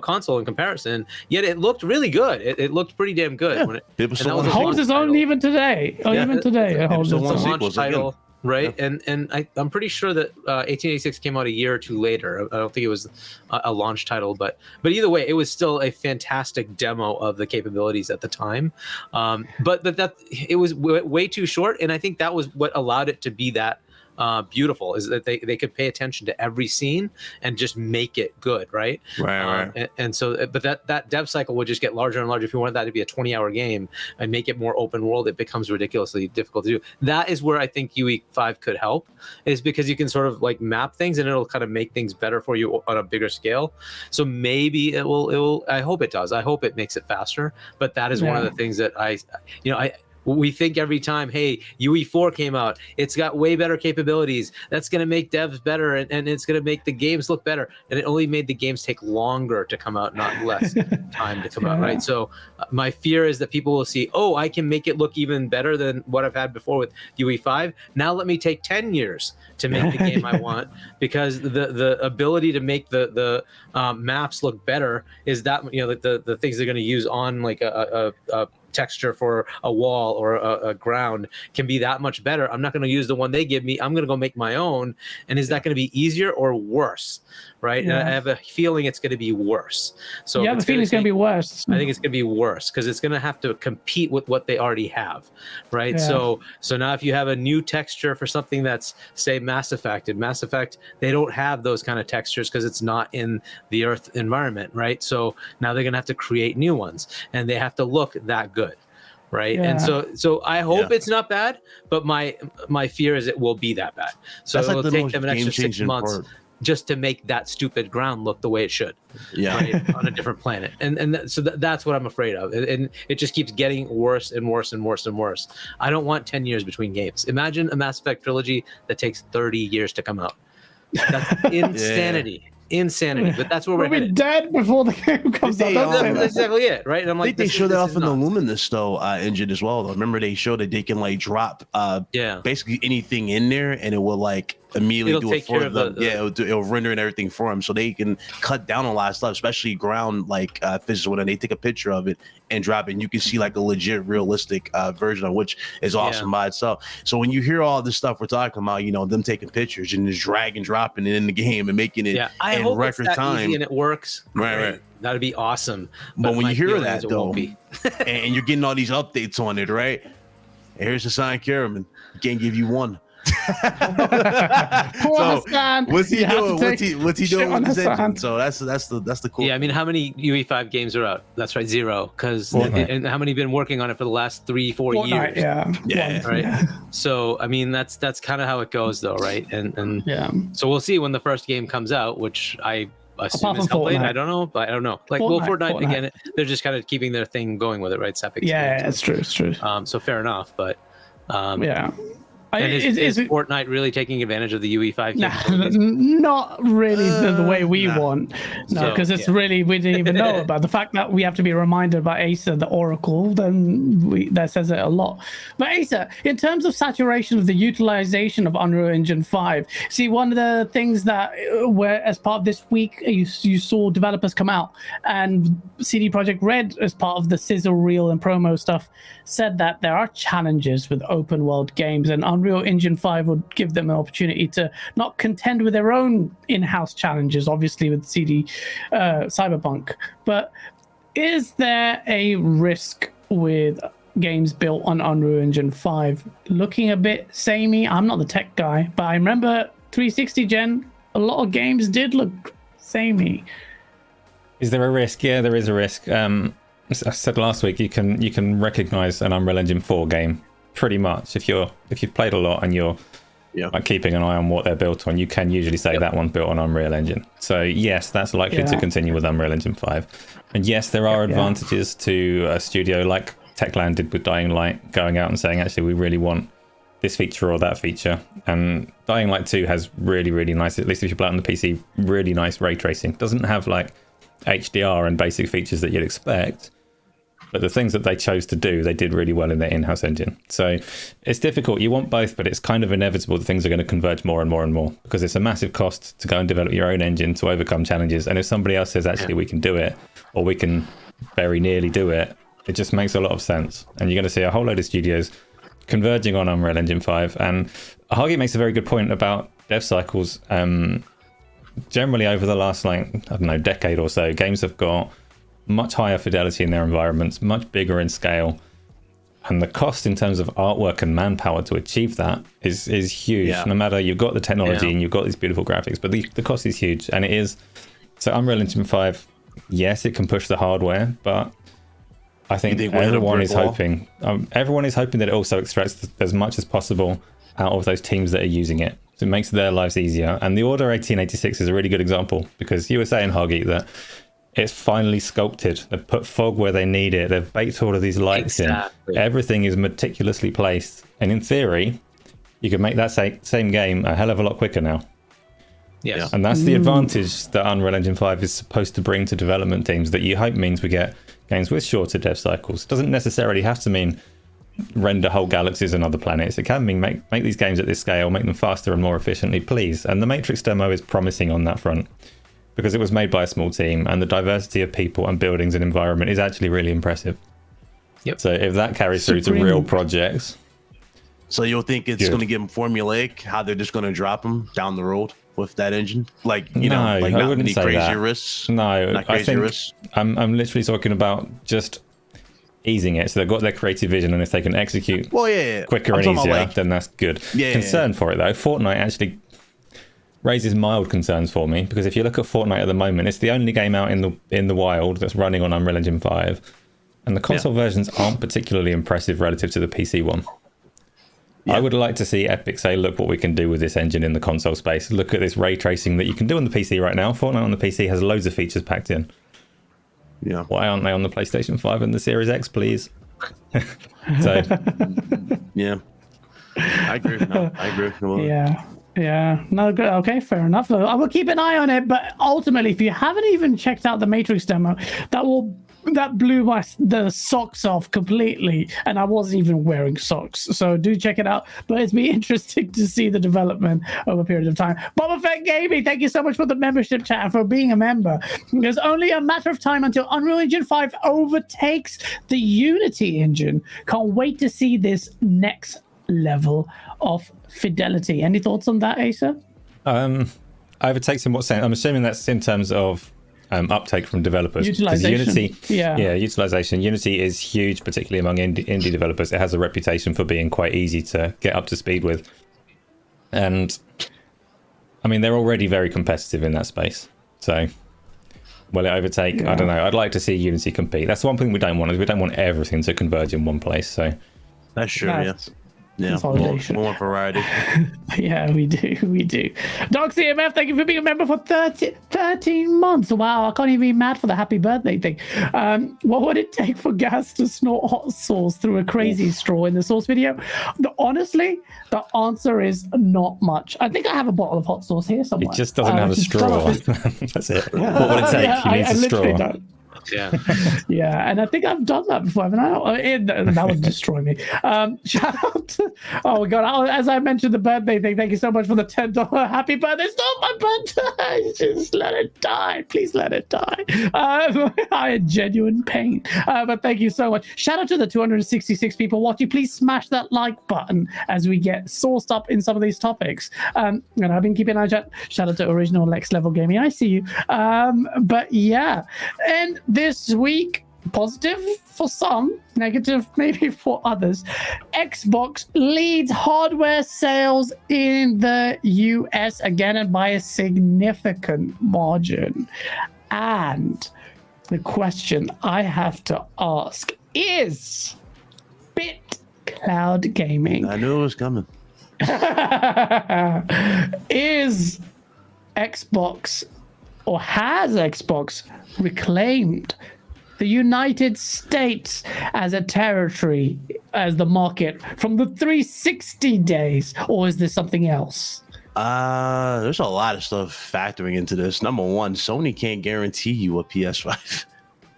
console in comparison, yet it looked really good. It looked pretty damn good. It holds its own even today. Even today, it holds its own. Launch title. Right, and I'm pretty sure that 1886 came out a year or two later. I don't think it was a launch title, but either way, it was still a fantastic demo of the capabilities at the time. But that it was way too short, and I think that was what allowed it to be that beautiful is that they could pay attention to every scene and just make it good, right? Right. And so, but that dev cycle would just get larger and larger. If you wanted that to be a 20-hour game and make it more open world, it becomes ridiculously difficult to do. That is where I think UE5 could help, is because you can sort of like map things and it'll kind of make things better for you on a bigger scale. So maybe it will. I hope it does. I hope it makes it faster. But that is one of the things that we think every time, hey, UE4 came out, it's got way better capabilities. That's going to make devs better, and it's going to make the games look better. And it only made the games take longer to come out, not less time to come out, right? So my fear is that people will see, oh, I can make it look even better than what I've had before with UE5. Now let me take 10 years to make the game I want, because the ability to make the maps look better is that, the things they're going to use on like a texture for a wall or a ground can be that much better. I'm not going to use the one they give me. I'm going to go make my own. And is that going to be easier or worse? Right. Yeah. And I have a feeling it's going to be worse. So yeah, the feeling it's going to be worse. I think it's going to be worse because it's going to have to compete with what they already have. Right. Yeah. So now if you have a new texture for something that's, say, Mass Effect, they don't have those kind of textures because it's not in the Earth environment. Right. So now they're going to have to create new ones, and they have to look that good. Right. Yeah. And so I hope it's not bad, but my fear is it will be that bad. So That's it'll like the take most them an extra 6 game-changing months part. just to make that stupid ground look the way it should. Yeah. Right, on a different planet. So that's what I'm afraid of. And it just keeps getting worse and worse and worse and worse. I don't want 10 years between games. Imagine a Mass Effect trilogy that takes 30 years to come out. That's insanity. Insanity, but that's where we're headed. dead before the game comes out. That's exactly it, right? And I'm I like, think they showed that off in the Luminous engine as well. Though. Remember, they showed that they can like drop basically anything in there, and it will like immediately do it for them. It'll render and everything for them, so they can cut down on a lot of stuff, especially ground like physics. When they take a picture of it and drop it, and you can see like a legit, realistic version of which is awesome by itself. So when you hear all this stuff we're talking about, them taking pictures and just drag and dropping it in the game and making it in record time, easy and it works. Right. That'd be awesome. But when you hear that, though, won't be. and you're getting all these updates on it, right? Here's Hasan Kahraman. Can't give you one. Hasan. What's he doing? What's he doing with his Hasan. engine? So that's the cool. Yeah, I mean, how many UE5 games are out? That's right, 0. And how many been working on it for the last 3-4 years? Yeah. Right. Yeah. So I mean, that's kind of how it goes, though, right? And so we'll see when the first game comes out, which I assume is Hellblade. I don't know. Like, Fortnite again, they're just kind of keeping their thing going with it, right? It's Epic. Yeah, it's true. So fair enough, but And is Fortnite really taking advantage of the UE5? Not really the way we want. No, because it's really, we didn't even know about the fact that we have to be reminded about Acer, the Oracle. Then that says it a lot. But Acer, in terms of saturation of the utilization of Unreal Engine 5, see, one of the things that where as part of this week you saw developers come out, and CD Projekt Red, as part of the sizzle reel and promo stuff, said that there are challenges with open world games, and Unreal Engine 5 would give them an opportunity to not contend with their own in-house challenges, obviously with CD Cyberpunk. But is there a risk with games built on Unreal Engine 5 looking a bit samey? I'm not the tech guy, but I remember 360 gen, a lot of games did look samey. Is there a risk? Yeah, there is a risk. As I said last week, you can recognize an Unreal Engine 4 game pretty much if you've played a lot and you're like keeping an eye on what they're built on. You can usually say that one's built on Unreal Engine. So yes, that's likely to continue with Unreal Engine 5. And yes, there are advantages to a studio like Techland did with Dying Light, going out and saying, actually, we really want this feature or that feature. And Dying Light 2 has really, really nice, at least if you play it on the PC, really nice ray tracing. Doesn't have like HDR and basic features that you'd expect, but the things that they chose to do, they did really well in their in-house engine. So it's difficult. You want both, but it's kind of inevitable that things are going to converge more and more and more, because it's a massive cost to go and develop your own engine to overcome challenges. And if somebody else says, actually, we can do it, or we can very nearly do it, it just makes a lot of sense. And you're going to see a whole load of studios converging on Unreal Engine 5. And Hargeet makes a very good point about dev cycles. Generally, over the last, decade or so, games have got much higher fidelity in their environments, much bigger in scale. And the cost in terms of artwork and manpower to achieve that is huge. Yeah. No matter, you've got the technology and you've got these beautiful graphics, but the cost is huge. And it is, so Unreal Engine 5, yes, it can push the hardware, but I think everyone is hoping that it also extracts as much as possible out of those teams that are using it. So it makes their lives easier. And the Order 1886 is a really good example, because you were saying, Hargeet, that it's finally sculpted. They've put fog where they need it. They've baked all of these lights in. Everything is meticulously placed. And in theory, you could make that same game a hell of a lot quicker now. Yes. And that's the advantage that Unreal Engine 5 is supposed to bring to development teams, that you hope means we get games with shorter dev cycles. It doesn't necessarily have to mean render whole galaxies and other planets. It can mean make these games at this scale, make them faster and more efficiently, please. And the Matrix demo is promising on that front, because it was made by a small team, and the diversity of people and buildings and environment is actually really impressive. Yep. So if that carries through to real projects... So you'll think it's going to give them formulaic, how they're just going to drop them down the road with that engine? Like, you know, like not many crazy risks? No, not crazy risks? I'm literally talking about just easing it. So they've got their creative vision, and if they can execute quicker and easier, then that's good. Concern for it, though. Fortnite actually raises mild concerns for me, because if you look at Fortnite at the moment, it's the only game out in the wild that's running on Unreal Engine 5, and the console versions aren't particularly impressive relative to the PC one. I would like to see Epic say, look what we can do with this engine in the console space. Look at this ray tracing that you can do on the PC right now. Fortnite on the PC has loads of features packed in. Yeah. Why aren't they on the PlayStation 5 and the Series X, please? So, yeah. I agree. No, I agree. Yeah. No, good. Okay, fair enough. I will keep an eye on it, but ultimately, if you haven't even checked out the Matrix demo, that blew the socks off completely, and I wasn't even wearing socks. So do check it out. But it's been interesting to see the development over a period of time. Boba Fett Gaming, thank you so much for the membership, chat, and for being a member. There's only a matter of time until Unreal Engine 5 overtakes the Unity engine. Can't wait to see this next level of fidelity. Any thoughts on that, Asa? Overtakes in what sense? I'm assuming that's in terms of uptake from developers. Utilization. Utilization. Unity is huge, particularly among indie developers. It has a reputation for being quite easy to get up to speed with. And I mean, they're already very competitive in that space. So will it overtake? I don't know. I'd like to see Unity compete. That's the one thing we don't want, is we don't want everything to converge in one place. So that's true. Yeah, more variety. Yeah, we do. Doc CMF, thank you for being a member for 13 months. Wow, I can't even be mad for the happy birthday thing. What would it take for Gas to snort hot sauce through a crazy straw in the sauce video? Honestly, the answer is not much. I think I have a bottle of hot sauce here somewhere. It just doesn't have a straw. That's it. What would it take? He needs a straw. Yeah, and I think I've done that before, haven't I? That would destroy me. Shout out to, oh god, as I mentioned the birthday thing, thank you so much for the $10 happy birthday. It's not my birthday, just let it die, please let it die. I had genuine pain, but thank you so much. Shout out to the 266 people watching. Please smash that like button as we get sourced up in some of these topics, and I've been keeping an eye out. Shout out to original Lex Level Gaming, I see you. But yeah, and this week, positive for some, negative maybe for others, Xbox leads hardware sales in the US again, and by a significant margin. And the question I have to ask is, BitCloud Gaming, I knew it was coming. is Xbox, or has Xbox reclaimed the United States as a territory, as the market from the 360 days, or is this something else? There's a lot of stuff factoring into this. Number one, Sony can't guarantee you a PS5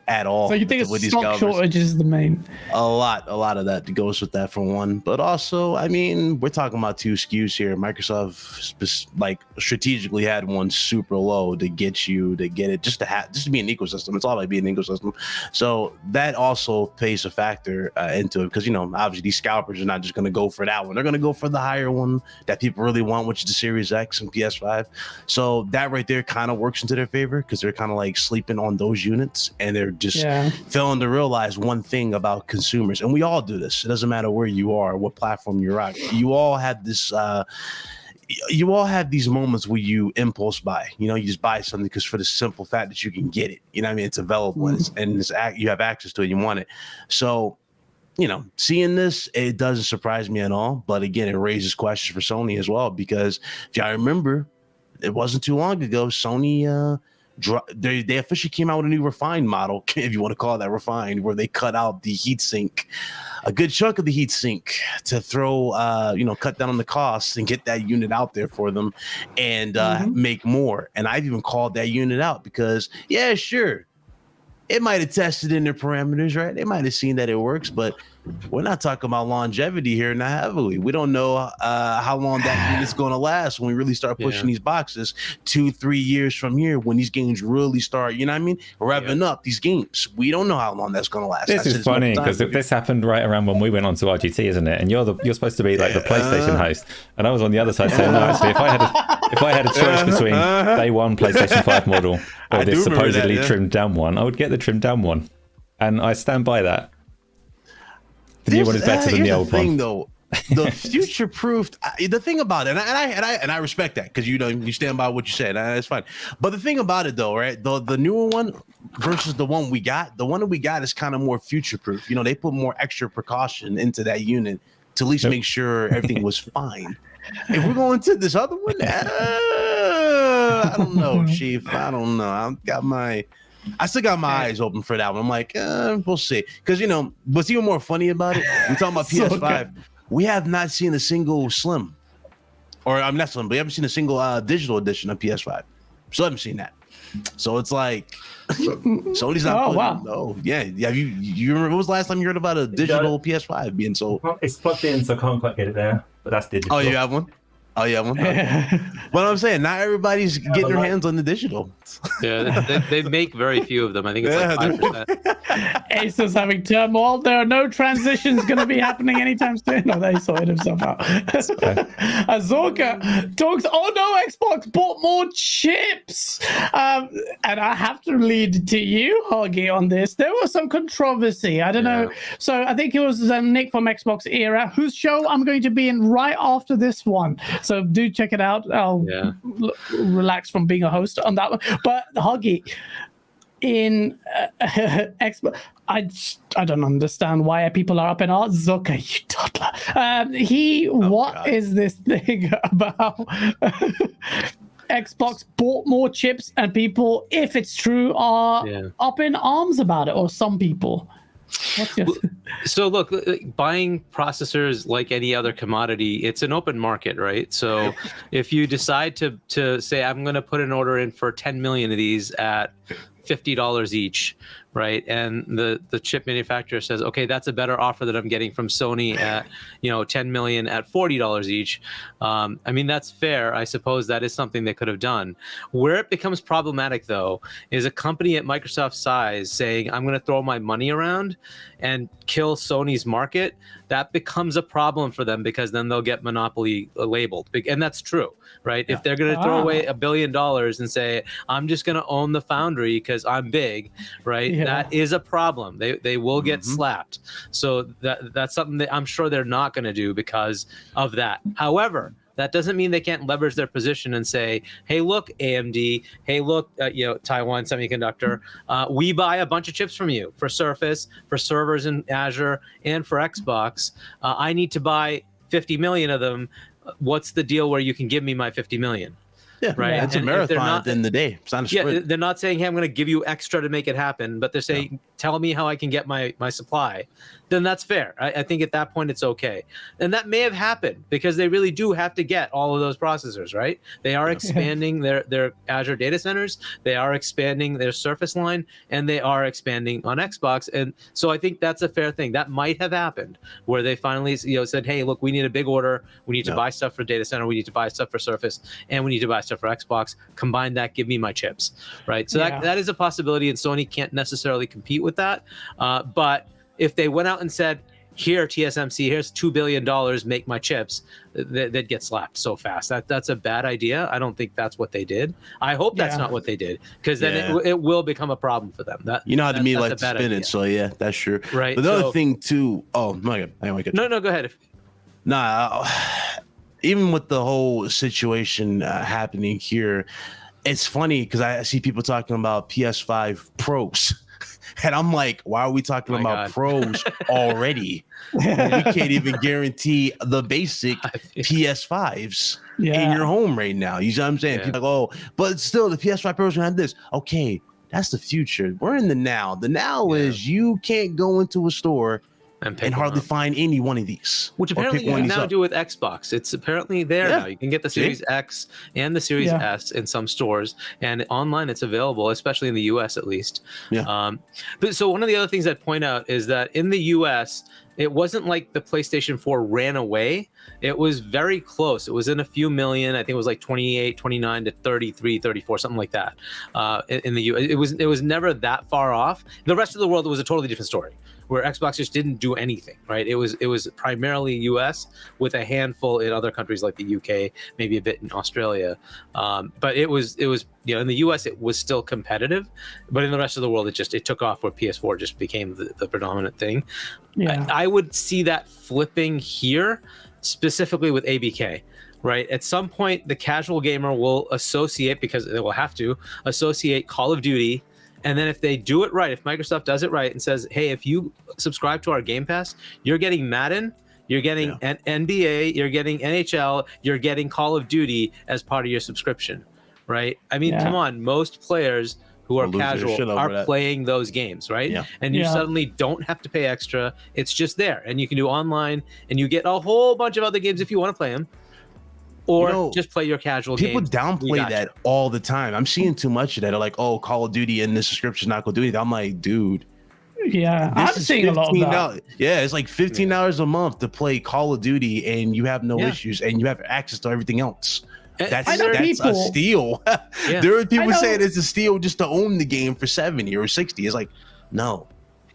at all. So you think it's stock shortage is the main? A lot of that goes with that, for one. But also, I mean, we're talking about two SKUs here. Microsoft like strategically had one super low to get it just to be an ecosystem. It's all about being an ecosystem. So that also plays a factor into it, because, you know, obviously these scalpers are not just going to go for that one. They're going to go for the higher one that people really want, which is the Series X and PS5. So that right there kind of works into their favor, because they're kind of like sleeping on those units, and they're just failing to realize one thing about consumers. And we all do this. It doesn't matter where you are, what platform you're at. You all have this. You all have these moments where you impulse buy. You know, you just buy something because for the simple fact that you can get it. You know what I mean? It's available and you have access to it. You want it. So, you know, seeing this, it doesn't surprise me at all. But again, it raises questions for Sony as well, because if y'all remember, it wasn't too long ago, Sony they officially came out with a new refined model, if you want to call that refined, where they cut out the heatsink, a good chunk of the heatsink, to throw cut down on the costs and get that unit out there for them and make more. And I've even called that unit out because it might have tested in their parameters, right? They might have seen that it works, but we're not talking about longevity here, not heavily. We don't know how long that unit's going to last when we really start pushing these boxes 2-3 years from here, when these games really start, you know what I mean, revving up these games. We don't know how long that's going to last. This is funny because this happened right around when we went on to RGT, isn't it? And you're supposed to be like the PlayStation host, and I was on the other side saying, no, actually, if I had a choice between day one PlayStation 5 model or this supposedly trimmed down one, I would get the trimmed down one, and I stand by that. The new one is better than the old one. Though, the future-proofed, the thing about it, and I respect that, because you stand by what you said, and that's fine. But the thing about it, though, right, the newer one versus the one we got, the one that we got is kind of more future-proof. You know, they put more extra precaution into that unit to at least make sure everything was fine. If we're going to this other one, I don't know, Chief. I don't know. I still got my eyes open for that one. I'm like, we'll see. Because, you know, what's even more funny about it, we're talking about PS5. We have not seen a single slim. Or I'm not slim, but we haven't seen a single digital edition of PS5. Still haven't seen that. So it's like, Sony's not putting, wow. No, yeah. You remember, when was the last time you heard about a digital PS5 being sold? It's plugged in, so I can't quite get it there. But that's digital. Oh, you have one? Oh, yeah. But I'm saying, not everybody's getting their hands on the digital. Yeah, they make very few of them. I think it's like 5%. Ace is having turmoil. There are no transitions going to be happening anytime soon. No, they sorted himself out. Azorka talks, oh no, Xbox bought more chips. And I have to lead to you, Hargeet, on this. There was some controversy. I don't know. So I think it was Nick from Xbox Era, whose show I'm going to be in right after this one. So do check it out. I'll relax from being a host on that one. But Hargeet, in Xbox, I don't understand why people are up in arms. Okay, you toddler. What is this thing about Xbox bought more chips, and people, if it's true, are up in arms about it, or some people? So look, buying processors like any other commodity, it's an open market, right? So if you decide to say, I'm going to put an order in for 10 million of these at $50 each, right? And the chip manufacturer says, okay, that's a better offer that I'm getting from Sony at 10 million at $40 each. I mean, that's fair. I suppose that is something they could have done. Where it becomes problematic, though, is a company at Microsoft's size saying, I'm going to throw my money around and kill Sony's market. That becomes a problem for them, because then they'll get monopoly labeled. And that's true, right? If they're going to throw away $1 billion and say, I'm just going to own the foundry because I'm big, right? That is a problem. They will get slapped. So that's something that I'm sure they're not going to do because of that. However, that doesn't mean they can't leverage their position and say, hey, look, AMD, hey, look, Taiwan Semiconductor, we buy a bunch of chips from you for Surface, for servers in Azure, and for Xbox. I need to buy 50 million of them. What's the deal where you can give me my 50 million? Yeah, right. Yeah. It's a marathon at the end of the day. It's not a sprint. Yeah, they're not saying, hey, I'm going to give you extra to make it happen, but they're saying, tell me how I can get my supply. Then that's fair. I think at that point it's okay. And that may have happened because they really do have to get all of those processors, right? They are expanding their Azure data centers, they are expanding their Surface line, and they are expanding on Xbox. And so I think that's a fair thing. That might have happened where they finally said, hey, look, we need a big order. We need to buy stuff for data center. We need to buy stuff for Surface, and we need to buy stuff for Xbox. Combine that, give me my chips, right? So that is a possibility, and Sony can't necessarily compete with that. But if they went out and said, here, TSMC, here's $2 billion, make my chips, they'd get slapped so fast. That's a bad idea. I don't think that's what they did. I hope that's not what they did, because then it will become a problem for them. You know how to me like to spin idea. it, so yeah, that's true. Right. But the other thing too, no, go ahead. Nah, even with the whole situation happening here, it's funny because I see people talking about PS5 Pros. And I'm like, why are we talking about pros already? We can't even guarantee the basic PS5s in your home right now. You see what I'm saying? People are like, but still, the PS5 Pros have this. Okay, that's the future. We're in the now. The now is you can't go into a store and hardly find any one of these. Which apparently you can now do with Xbox. It's apparently there now. You can get the Series X and the Series S in some stores, and online it's available, especially in the US at least. But so one of the other things I'd point out is that in the US, it wasn't like the PlayStation 4 ran away. It was very close. It was in a few million. I think it was like 28, 29 to 33, 34, something like that. In the US, it was never that far off. The rest of the world, it was a totally different story, where Xbox just didn't do anything, right? It was primarily US with a handful in other countries like the UK, maybe a bit in Australia. But it was in the US it was still competitive, but in the rest of the world it took off, where PS4 just became the predominant thing. I would see that flipping here, specifically with ABK. Right. At some point, the casual gamer will associate, because they will have to associate Call of Duty. And then if they do it right, if Microsoft does it right and says, hey, if you subscribe to our Game Pass, you're getting Madden, you're getting NBA, you're getting NHL, you're getting Call of Duty as part of your subscription, right? I mean, come on, most players who are casual are playing those games, right? And you suddenly don't have to pay extra. It's just there. And you can do online, and you get a whole bunch of other games if you want to play them. Or just play your casual people games. People downplay that all the time. I'm seeing too much of that. They're like, oh, Call of Duty and the subscription not going to do anything. I'm like, dude. Yeah, I'm seeing a lot of that. Yeah, it's like $15 a month to play Call of Duty, and you have no issues, and you have access to everything else. That's a steal. There are people saying it's a steal just to own the game for 70 or 60. It's like, no.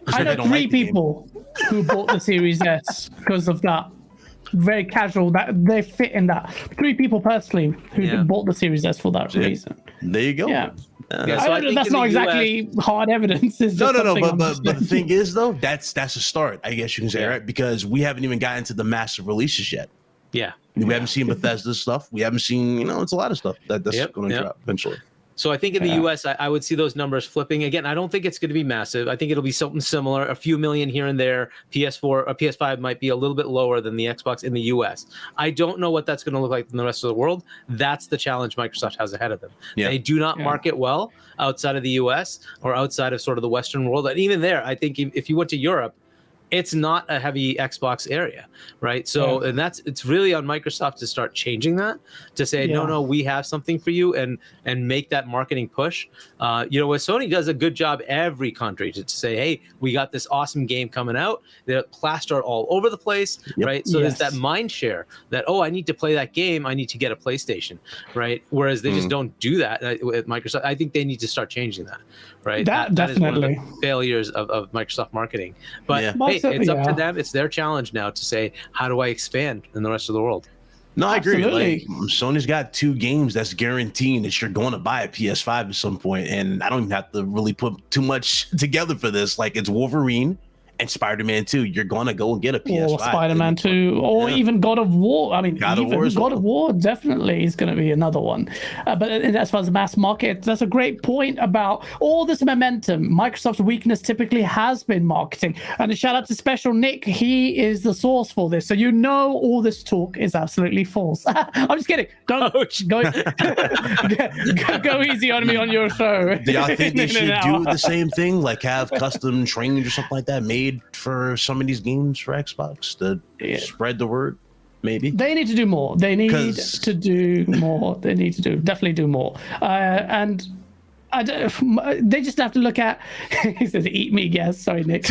I know 3 people who bought the Series S because of that. Very casual, that they fit in that. 3 people personally who bought the Series S for that reason. There you go. So I think that's not exactly hard evidence. It's just but the thing is though, that's a start, I guess you can say, right? Because we haven't even gotten to the massive releases yet. We haven't seen Bethesda stuff. We haven't seen, it's a lot of stuff that's going to drop eventually. So I think in the US, I would see those numbers flipping. Again, I don't think it's going to be massive. I think it'll be something similar, a few million here and there. PS4 or PS5 might be a little bit lower than the Xbox in the US. I don't know what that's going to look like in the rest of the world. That's the challenge Microsoft has ahead of them. They do not market well outside of the US or outside of sort of the Western world. And even there, I think if you went to Europe, it's not a heavy Xbox area, right? So, and it's really on Microsoft to start changing that, to say, no, we have something for you, and make that marketing push. Where Sony does a good job every country to say, hey, we got this awesome game coming out. They're plastered all over the place, right? So there's that mind share that, I need to play that game. I need to get a PlayStation, right? Whereas they just don't do that at Microsoft. I think they need to start changing that, right? That definitely is one of the failures of Microsoft marketing. But hey, it's up to them. It's their challenge now to say, how do I expand in the rest of the world? No, I agree. Like, Sony's got 2 games that's guaranteeing that you're going to buy a PS5 at some point, and I don't even have to really put too much together for this. Like, it's Wolverine and Spider-Man 2. You're going to go and get a PS5. Or Spider-Man 2, or even God of War. I mean, God of War definitely is going to be another one. But as far as the mass market, that's a great point about all this momentum. Microsoft's weakness typically has been marketing. And a shout out to Special Nick. He is the source for this. So all this talk is absolutely false. I'm just kidding. Don't go easy on me on your show. Do y'all think they should do the same thing? Like have custom trains or something like that made for some of these games for Xbox to spread the word? Maybe they need to do more. They need to do more. They need to definitely do more. And they just have to look at. He says, "Eat me, guess." Sorry, Nick.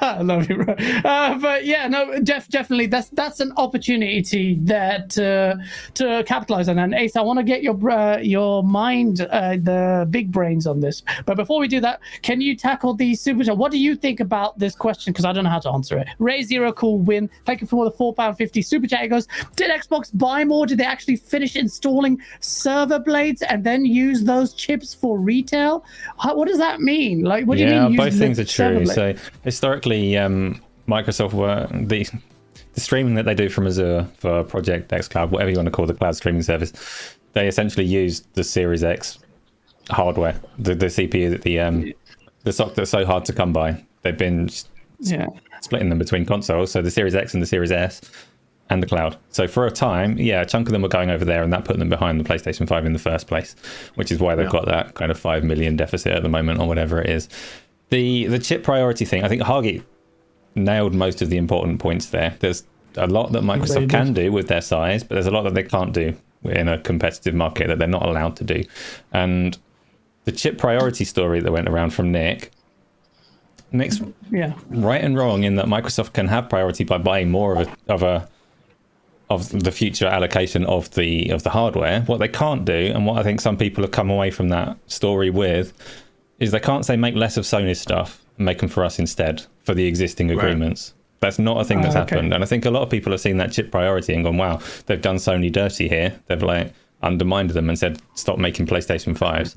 I love you, bro. But yeah, no, definitely, that's an opportunity there to capitalize on. And Ace, I want to get your mind, the big brains on this. But before we do that, can you tackle the super chat? What do you think about this question? Because I don't know how to answer it. Ray Zero Cool Win, thank you for the £4.50 super chat. He goes, did Xbox buy more? Did they actually finish installing server blades and then use those chips for retail? What does that mean? Like, what do you mean? Yeah, both things are true. So historically, Microsoft were the streaming that they do from Azure for Project X Cloud, whatever you want to call the cloud streaming service, they essentially used the Series X hardware, the CPU, the SoC that's so hard to come by. They've been splitting them between consoles, so the Series X and the Series S and the cloud. So for a time, a chunk of them were going over there, and that put them behind the PlayStation 5 in the first place, which is why they've got that kind of 5 million deficit at the moment, or whatever it is. The chip priority thing, I think Hargeet nailed most of the important points there. There's a lot that Microsoft can do with their size, but there's a lot that they can't do in a competitive market that they're not allowed to do. And the chip priority story that went around from Nick's right and wrong in that Microsoft can have priority by buying more of the future allocation of the hardware. What they can't do, and what I think some people have come away from that story with, is they can't say make less of Sony's stuff and make them for us instead for the existing agreements. That's not a thing that's happened. And I think a lot of people have seen that chip priority and gone, wow, they've done Sony dirty here. They've like undermined them and said, stop making PlayStation 5s.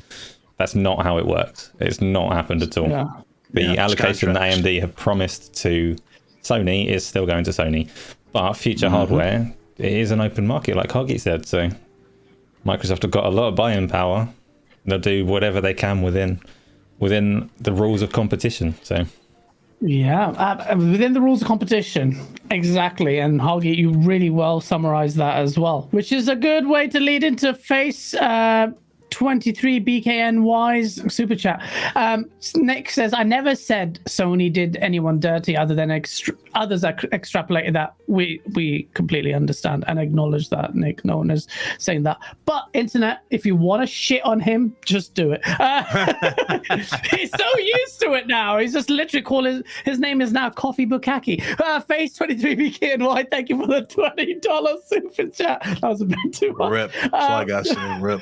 That's not how it works. It's not happened at all. Yeah. The allocation that AMD have promised to Sony is still going to Sony. But future hardware, it is an open market, like Hargeet said. So Microsoft have got a lot of buying power. They'll do whatever they can within the rules of competition. So within the rules of competition, exactly. And Hargeet, you really well summarized that as well, which is a good way to lead into Face 23 BKNY's super chat. Nick says, I never said Sony did anyone dirty other than others are extrapolated that. We completely understand and acknowledge that, Nick. No one is saying that. But internet, if you want to shit on him, just do it. He's so used to it now. He's just literally calling his name is now Coffee Bukaki. Face 23 BKNY, thank you for the $20 super chat. That was a bit too much. Rip. That's all I got to say. Rip.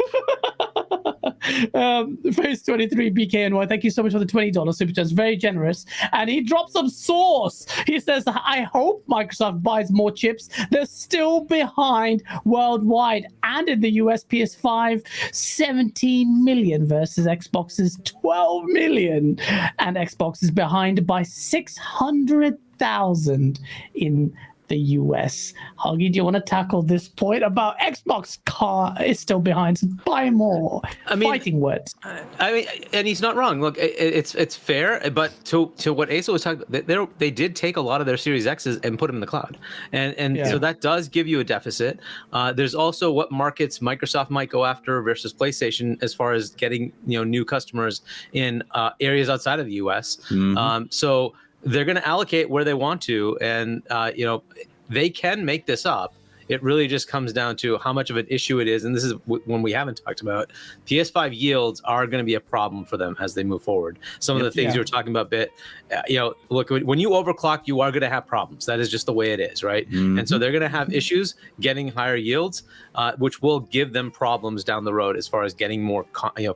Face 23 BKNY, thank you so much for the $20 super chat. It's very generous. And he drops some sauce. He says, I hope Microsoft buys more chips. They're still behind worldwide and in the US. PS5 17 million versus Xbox's 12 million, and Xbox is behind by 600,000 in the US. Hargeet, do you want to tackle this point about Xbox car is still behind? So buy more. Fighting words. And he's not wrong. Look, it's fair, but to what Asa was talking about, they did take a lot of their Series X's and put them in the cloud, and so that does give you a deficit. There's also what markets Microsoft might go after versus PlayStation as far as getting new customers in areas outside of the US. So they're going to allocate where they want to, and they can make this up. It really just comes down to how much of an issue it is, and this is when we haven't talked about. PS5 yields are going to be a problem for them as they move forward. Some of the things you were talking about, look, when you overclock, you are going to have problems. That is just the way it is, right? And so they're going to have issues getting higher yields, which will give them problems down the road as far as getting more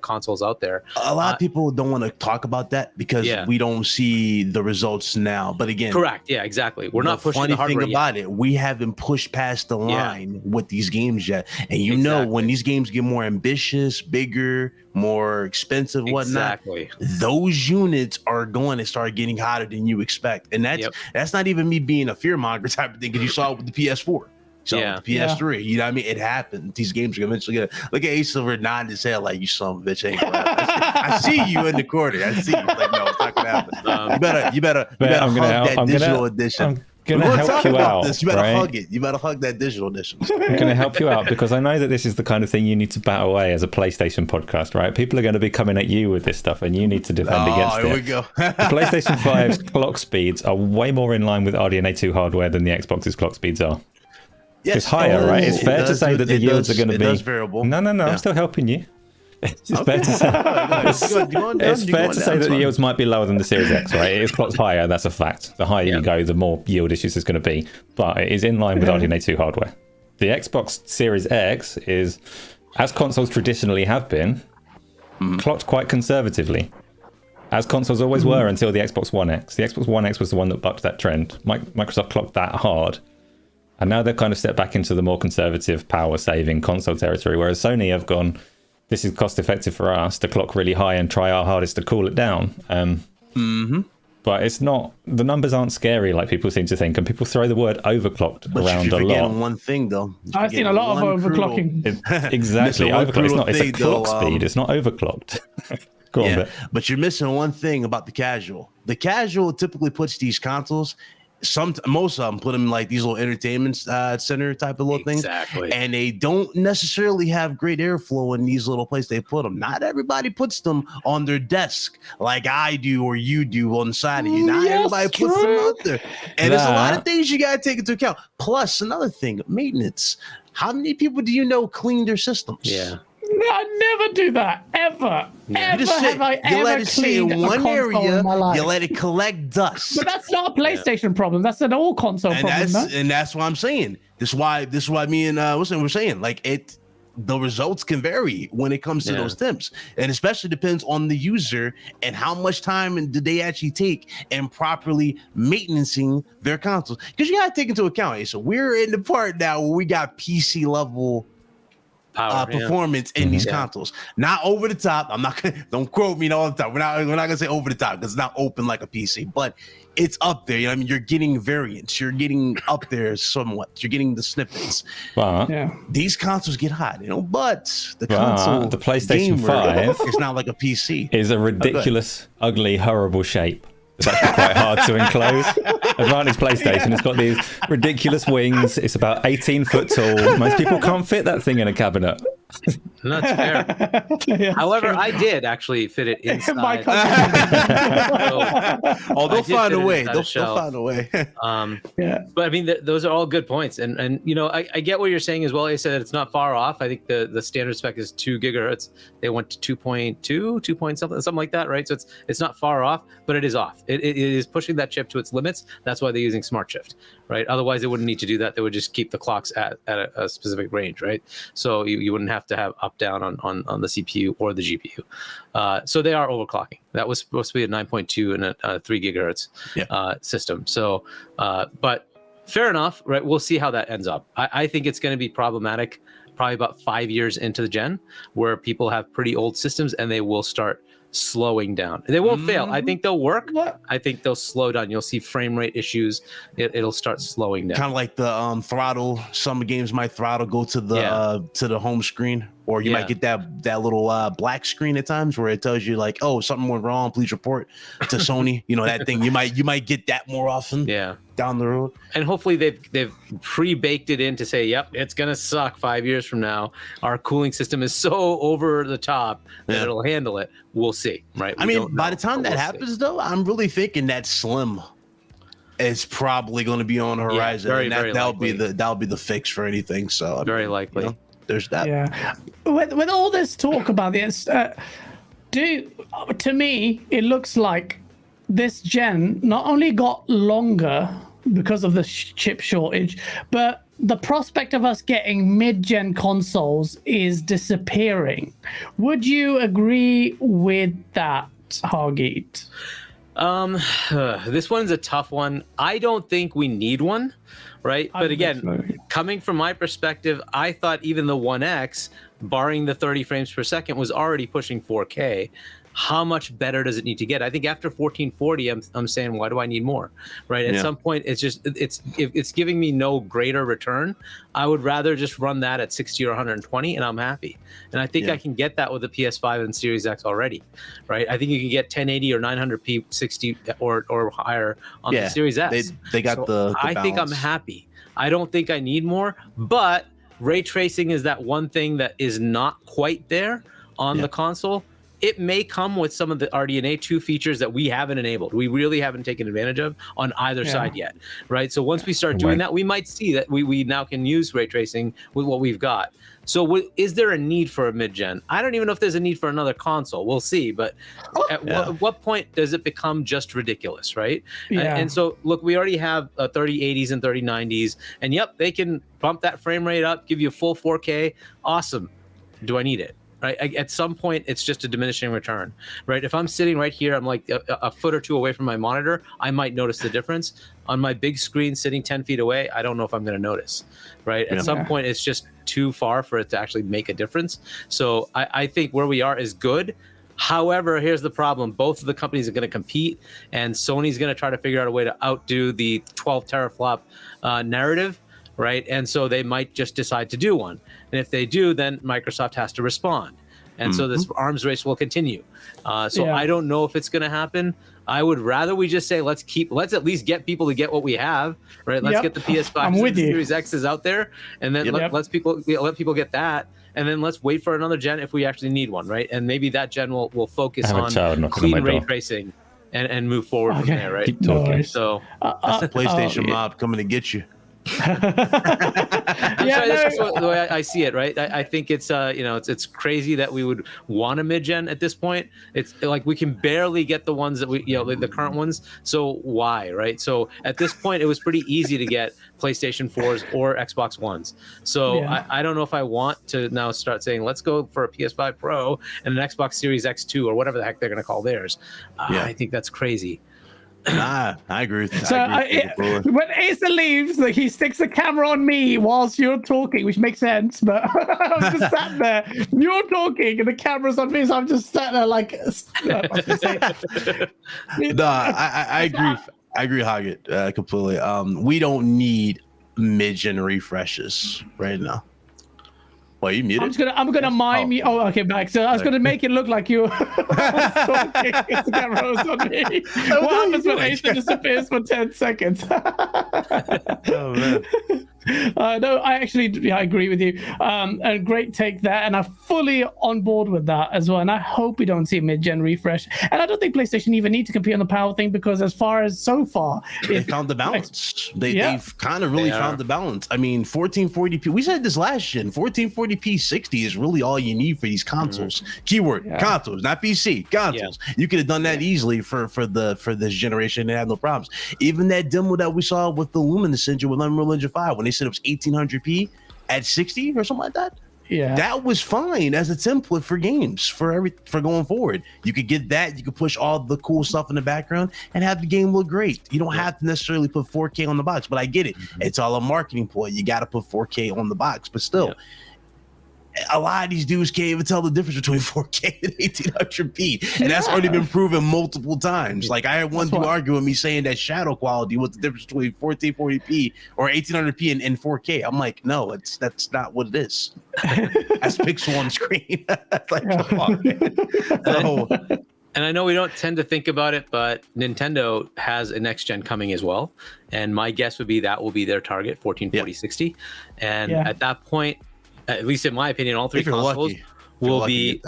consoles out there. A lot of people don't want to talk about that because we don't see the results now. But again, correct, exactly. We're not pushing the hardware. The funny thing about it, we haven't pushed past the line with these games yet, and know when these games get more ambitious, bigger, more expensive, whatnot, those units are going to start getting hotter than you expect. And that's not even me being a fear monger type of thing, because you saw it with the PS4. So the PS3, you know what I mean? It happened. These games are eventually gonna look at Ace Silver nodding his head like, you son of a bitch ain't gonna happen. I see you in the corner. I see you. Like, no, it's not gonna happen. You better hug that digital edition. Gonna help you out. You better hug it. You better hug that digital edition. I'm gonna help you out because I know that this is the kind of thing you need to bat away as a PlayStation podcast, right? People are going to be coming at you with this stuff, and you need to defend against it. Here we go. The PlayStation 5's clock speeds are way more in line with RDNA 2 hardware than the Xbox's clock speeds are. It's higher, right? It's fair to say that the yields are going to be variable. No, I'm still helping you. It's fair to say, that the yields might be lower than the Series X, right? It is clocked higher, that's a fact. The higher you go, the more yield issues there's going to be. But it is in line with RDNA 2 hardware. The Xbox Series X is, as consoles traditionally have been, clocked quite conservatively. As consoles always were until the Xbox One X. The Xbox One X was the one that bucked that trend. Microsoft clocked that hard. And now they've kind of stepped back into the more conservative, power-saving console territory, whereas Sony have gone, this is cost-effective for us to clock really high and try our hardest to cool it down. But it's not, the numbers aren't scary like people seem to think, and people throw the word overclocked around a lot. One thing, though. I've seen a lot of overclocking. Exactly, overclocked. It's a clock speed, it's not overclocked. Go on, but you're missing one thing about the casual. The casual typically puts these consoles, most of them put them in like these little entertainment center type of little things. Exactly. And they don't necessarily have great airflow in these little places they put them. Not everybody puts them on their desk like I do or you do on the side of you. Not everybody puts them out there. And there's a lot of things you got to take into account. Plus, another thing, maintenance. How many people do you know clean their systems? Yeah. I never do that, ever. Ever have I ever let it sit in one area, you let it collect dust. But that's not a PlayStation problem. That's an all console problem. And that's what I'm saying. This is why me and we're saying like the results can vary when it comes to those temps, and especially depends on the user and how much time do they actually take in properly maintaining their consoles. Because you gotta take into account. So we're in the part now where we got PC level performance in these consoles, not over the top. I'm not gonna, don't quote me all the time. We're not gonna say over the top because it's not open like a PC, but it's up there. You know what I mean? You're getting variants. You're getting up there somewhat. You're getting the snippets. These consoles get hot, you know. But the console, the PlayStation 5, is not like a PC. Is a ridiculous, ugly, horrible shape. It's actually quite hard to enclose. Advantage PlayStation, it's got these ridiculous wings. It's about 18 foot tall. Most people can't fit that thing in a cabinet. That's fair. However, I did actually fit it inside. They'll find a way. They'll find a way. But I mean, those are all good points, and you know, I get what you're saying as well. I said it's not far off. I think the standard spec is 2 gigahertz. They went to 2.2 point something like that, right? So it's not far off, but it is off. It is pushing that chip to its limits. That's why they're using Smart Shift, right? Otherwise, they wouldn't need to do that. They would just keep the clocks at a specific range, right? So you wouldn't have to have up down on the CPU or the GPU. So they are overclocking. That was supposed to be a 9.2 and a 3 gigahertz system. So, but fair enough, right? We'll see how that ends up. I think it's going to be problematic probably about 5 years into the gen, where people have pretty old systems and they will start slowing down. They won't fail. I think they'll work. I think they'll slow down. You'll see frame rate issues. It'll start slowing down. Kind of like the throttle. Some games might throttle go to the home screen, or you might get that little black screen at times where it tells you like, oh, something went wrong, please report to Sony. You know, that thing. You might get that more often. Down the road. And hopefully they've pre-baked it in to say, yep, it's gonna suck 5 years from now. Our cooling system is so over the top that it'll handle it. We'll see, right? I mean, by the time that happens, though, I'm really thinking that Slim is probably going to be on the horizon. That'll be the fix for anything. So very likely. You know, there's that. Yeah. With all this talk about this, to me, it looks like this gen not only got longer because of the chip shortage, but the prospect of us getting mid-gen consoles is disappearing. Would you agree with that, Hargeet? This one's a tough one. I don't think we need one, right? But again, coming from my perspective, I thought even the 1X, barring the 30 frames per second, was already pushing 4K. How much better does it need to get? I think after 1440, I'm saying, why do I need more? Right? At some point, it's giving me no greater return. I would rather just run that at 60 or 120, and I'm happy. And I think I can get that with the PS5 and Series X already, right? I think you can get 1080 or 900p 60 or higher on the Series S. They got the I think I'm happy. I don't think I need more, but ray tracing is that one thing that is not quite there on the console. it may come with some of the RDNA 2 features that we haven't enabled. We really haven't taken advantage of on either side yet, right? So once we start doing that, we might see that we now can use ray tracing with what we've got. So is there a need for a mid-gen? I don't even know if there's a need for another console. We'll see. But at what point does it become just ridiculous, right? Yeah. And so, look, we already have 3080s and 3090s. And, yep, they can bump that frame rate up, give you full 4K. Awesome. Do I need it? Right. At some point, it's just a diminishing return, right? If I'm sitting right here, I'm like a foot or two away from my monitor, I might notice the difference. On my big screen sitting 10 feet away, I don't know if I'm going to notice, right? At some point, it's just too far for it to actually make a difference. So I think where we are is good. However, here's the problem. Both of the companies are going to compete, and Sony's going to try to figure out a way to outdo the 12 teraflop narrative. Right. And so they might just decide to do one. And if they do, then Microsoft has to respond. And so this arms race will continue. I don't know if it's going to happen. I would rather we just say, let's at least get people to get what we have. Right. Let's get the PS5 and Series X's out there. And then let people get that. And then let's wait for another gen if we actually need one. Right. And maybe that gen will focus on clean ray tracing and move forward from there. Right. Keep talking. Nice. So That's the PlayStation mob coming to get you. That's just the way I see it, right? I think it's it's crazy that we would want a mid-gen at this point. It's like we can barely get the ones that we the current ones. So why, right? So at this point, it was pretty easy to get PlayStation 4s or Xbox Ones. So I don't know if I want to now start saying let's go for a PS5 Pro and an Xbox Series X2 or whatever the heck they're going to call theirs. I think that's crazy. Nah, I agree with So when Asa leaves, like, he sticks the camera on me whilst you're talking, which makes sense. But I'm just sat there, you're talking, and the camera's on me, so I'm just sat there like. I agree. I agree, Hargeet, completely. We don't need mid-gen refreshes right now. Well, you muted. I'm gonna mime you. Oh, okay, back. So I was gonna make it look like you. Talking. The camera was on me. What happens when Asa disappears for 10 seconds? Oh man. No, I agree with you. A great take there, and I'm fully on board with that as well. And I hope we don't see a mid-gen refresh. And I don't think PlayStation even need to compete on the power thing because, as far as so far, they found the balance. They've kind of really found the balance. I mean, 1440p. We said this last gen. 1440p 60 is really all you need for these consoles. Keyword: consoles, not PC. Consoles. You could have done that easily for this generation and had no problems. Even that demo that we saw with the Luminous engine with Unreal Engine 5 when they said it was 1800p at 60 or something like that. Yeah, that was fine as a template for games for going forward. You could get that. You could push all the cool stuff in the background and have the game look great. You don't have to necessarily put 4K on the box, but I get it. It's all a marketing ploy. You got to put 4K on the box, but still. A lot of these dudes can't even tell the difference between 4K and 1800p, and that's already been proven multiple times. Like I had one dude argue with me saying that shadow quality was the difference between 1440p or 1800p and 4K. I'm like, no, that's not what it is. That's pixel on screen. Like, come on. So, and I know we don't tend to think about it, but Nintendo has a next gen coming as well, and my guess would be that will be their target, 1440-60, and at that point. At least in my opinion, all three consoles will be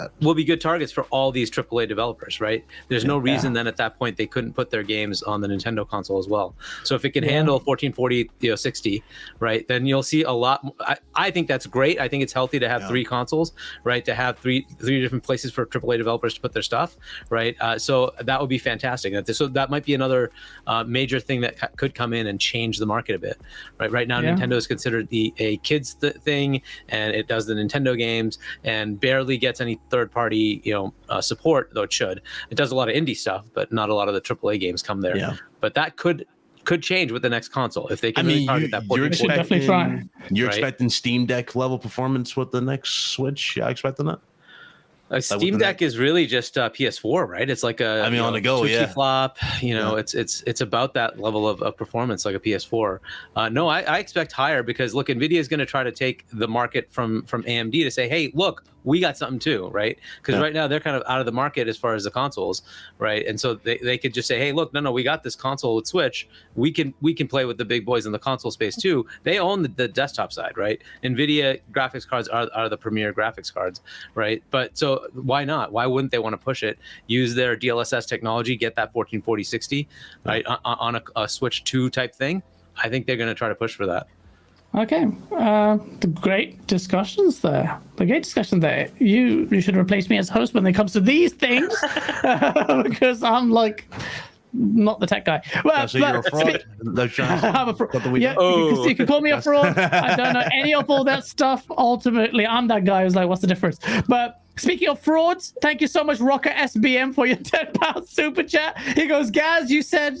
good targets for all these AAA developers, right? There's no reason then at that point they couldn't put their games on the Nintendo console as well. So if it can handle 1440, 60, right, then you'll see a lot. I think that's great. I think it's healthy to have three consoles, right? To have three different places for AAA developers to put their stuff, right? So that would be fantastic. So that might be another major thing that could come in and change the market a bit, right? Right now, Nintendo is considered a kids thing, and it does the Nintendo games and barely gets any third-party, support, though it should. It does a lot of indie stuff, but not a lot of the AAA games come there. Yeah. But that could change with the next console if they can really target that. You're expecting Steam Deck level performance with the next Switch? Yeah, expecting that. Steam Deck is really just PS4, right? It's like on the go, flop. It's about that level of performance, like a PS4. No, I expect higher because look, Nvidia is going to try to take the market from AMD to say, hey, look, we got something too, right? Because right now they're kind of out of the market as far as the consoles, right? And so they could just say, hey, look, no, we got this console with Switch. We can play with the big boys in the console space too. They own the desktop side, right? NVIDIA graphics cards are the premier graphics cards, right? But so why not? Why wouldn't they want to push it? Use their DLSS technology, get that 144060, right, on a Switch 2 type thing. I think they're going to try to push for that. Okay, the great discussions there. You should replace me as host when it comes to these things, because I'm like not the tech guy. Well, so you're a fraud. I'm a fraud. Yeah, you can call me a fraud. I don't know any of all that stuff. Ultimately, I'm that guy who's like, what's the difference? But speaking of frauds, thank you so much, Rocker SBM, for your £10 super chat. He goes, Gaz, you said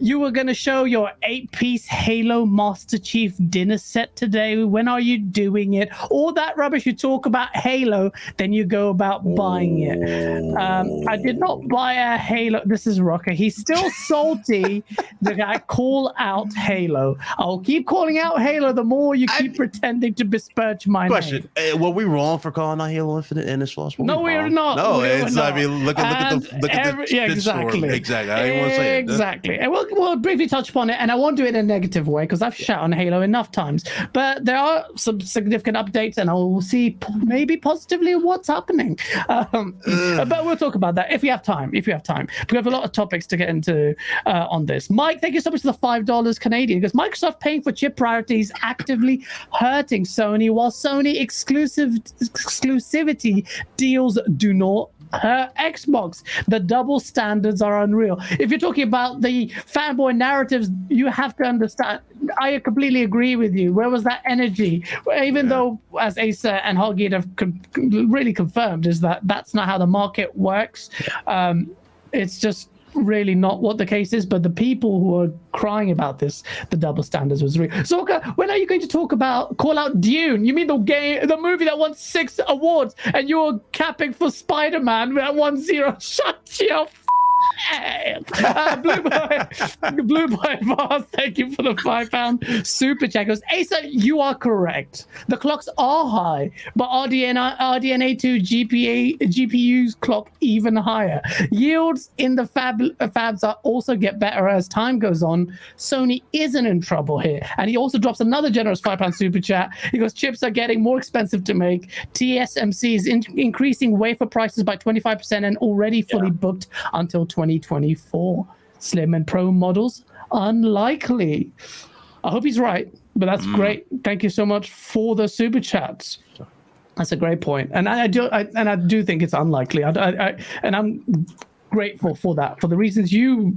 you were going to show your 8-piece Halo Master Chief dinner set today. When are you doing it? All that rubbish you talk about Halo, then you go about buying it. I did not buy a Halo. This is Rocker. He's still salty that I call out Halo. I'll keep calling out Halo the more you keep pretending to besmirch my name. Were we wrong for calling out Halo Infinite in this loss? No, we're not. No, it's not. I mean, look at the yeah, exactly. Exactly. I didn't want to say it. Exactly. And we'll briefly touch upon it, and I won't do it in a negative way because I've shot on Halo enough times. But there are some significant updates, and I'll see maybe positively what's happening. But we'll talk about that if we have time. We have a lot of topics to get into on this. Mike, thank you so much for the $5 Canadian. Because Microsoft paying for chip priorities actively hurting Sony, while Sony exclusivity deals do not hurt Xbox. The double standards are unreal. If you're talking about the fanboy narratives, you have to understand. I completely agree with you. Where was that energy? Even though, as Asa and Hargeet have really confirmed, is that that's not how the market works. It's just really not what the case is, but the people who are crying about this, the double standards, was real. Zorka, when are you going to call out Dune? You mean the movie that won 6 awards, and you're capping for Spider-Man that won 0? Shut your Blue Boy Vars, thank you for the £5 super chat. Goes, Asa, you are correct. The clocks are high, but RDNA2 GPUs clock even higher. Yields in the fabs are also get better as time goes on. Sony isn't in trouble here. And he also drops another generous £5 super chat. He goes, chips are getting more expensive to make. TSMC is increasing wafer prices by 25% and already fully booked until 2024. Slim and Pro models unlikely. I hope he's right, but that's great. Thank you so much for the super chats. That's a great point, and I do think it's unlikely. And I'm grateful for that for the reasons you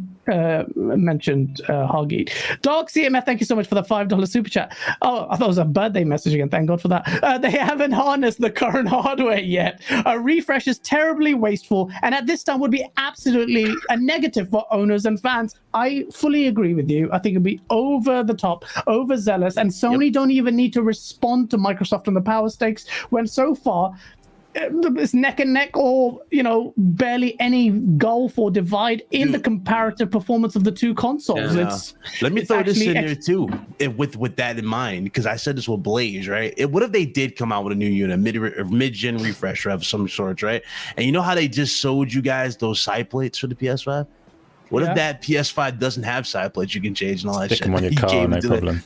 mentioned, Hargeet. Dark CMF, thank you so much for the $5 super chat. Oh, I thought it was a birthday message again. Thank God for that. They haven't harnessed the current hardware yet. A refresh is terribly wasteful, and at this time would be absolutely a negative for owners and fans. I fully agree with you. I think it'd be over the top, overzealous, and Sony don't even need to respond to Microsoft on the power stakes when so far it's neck and neck, or barely any gulf or divide in the comparative performance of the two consoles. Let me throw this in there too, with that in mind, because I said this with Blaze, right? What if they did come out with a new unit, mid-gen refresh of some sort, right? And you know how they just sold you guys those side plates for the PS5? What if that PS5 doesn't have side plates you can change and all that shit? Stick them on your car, no problem.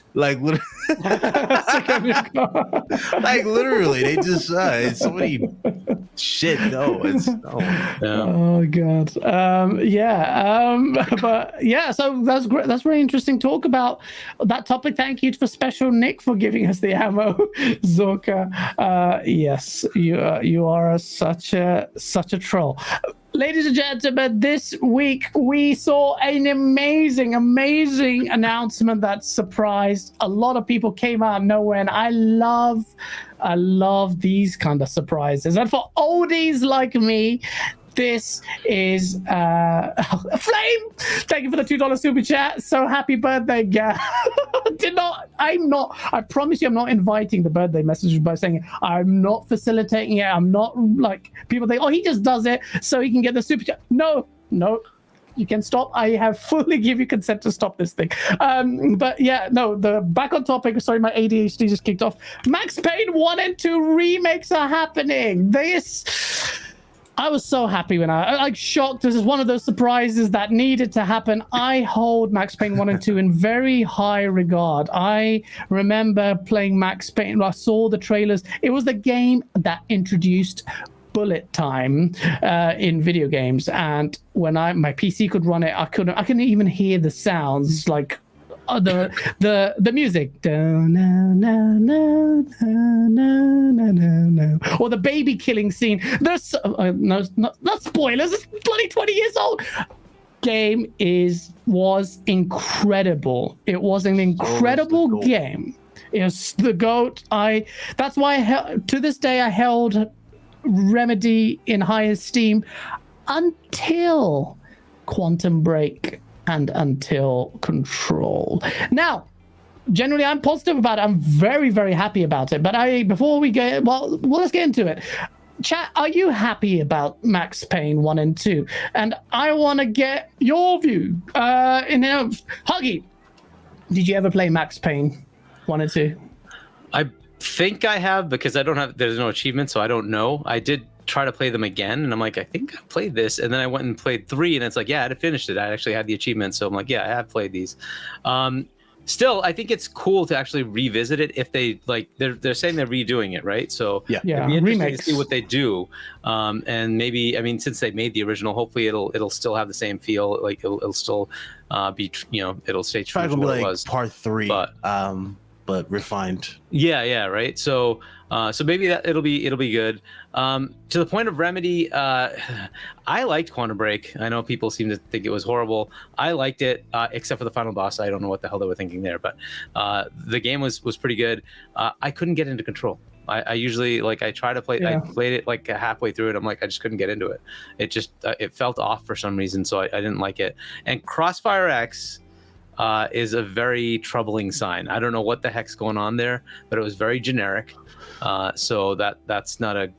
Like literally, they just it's so many shit. No, it's no. Oh god. But yeah. So that's great. That's really interesting talk about that topic. Thank you for Special Nick for giving us the ammo, Zorka. Yes, you are such a troll. Ladies and gentlemen, this week we saw an amazing announcement that surprised a lot of people, came out of nowhere, and I love these kind of surprises. And for oldies like me, this is Flame. Thank you for the $2 super chat. So happy birthday, guy. I promise you, I'm not inviting the birthday messages by saying I'm not facilitating it. I'm not like people think, oh, he just does it so he can get the super chat. No. You can stop. I have fully give you consent to stop this thing. But yeah, no, the back on topic. Sorry, my ADHD just kicked off. Max Payne 1 and 2 remakes are happening. I was so happy when I like shocked. This is one of those surprises that needed to happen. I hold Max Payne 1 and 2 in very high regard. I remember playing Max Payne. I saw the trailers. It was the game that introduced bullet time in video games, and when my PC could run it, I couldn't even hear the sounds like the music, or the baby killing scene. There's no, not spoilers. It's bloody 20 years old. Game was incredible. It was an incredible game. It was the GOAT. That's why to this day I held Remedy in high esteem until Quantum Break and until Control. Now, generally, I'm positive about it. I'm very, very happy about it. But before we get, let's get into it. Chat, are you happy about Max Payne 1 and 2? And I want to get your view. Hargeet, did you ever play Max Payne 1 and 2? I think I have, because there's no achievement, so I don't know. I did try to play them again, and I'm like, I think I played this, and then I went and played 3, and it's like, yeah, I had finished it. I actually had the achievement, so I'm like, yeah, I have played these. Still, I think it's cool to actually revisit it if they like. They're saying they're redoing it, right? So yeah, it'd be interesting remakes. to see what they do, and maybe, I mean, since they made the original, hopefully it'll still have the same feel. Like it'll still be, it'll stay true to what it was. Part 3, but refined. Yeah, right. So maybe that it'll be good. To the point of Remedy, I liked Quantum Break. I know people seem to think it was horrible. I liked it, except for the final boss. I don't know what the hell they were thinking there, but the game was pretty good. I couldn't get into Control. I usually, like, I try to play. Yeah. I played it like halfway through it. I'm like, I just couldn't get into it. It just it felt off for some reason, so I didn't like it. And Crossfire X is a very troubling sign. I don't know what the heck's going on there, but it was very generic. So that's not a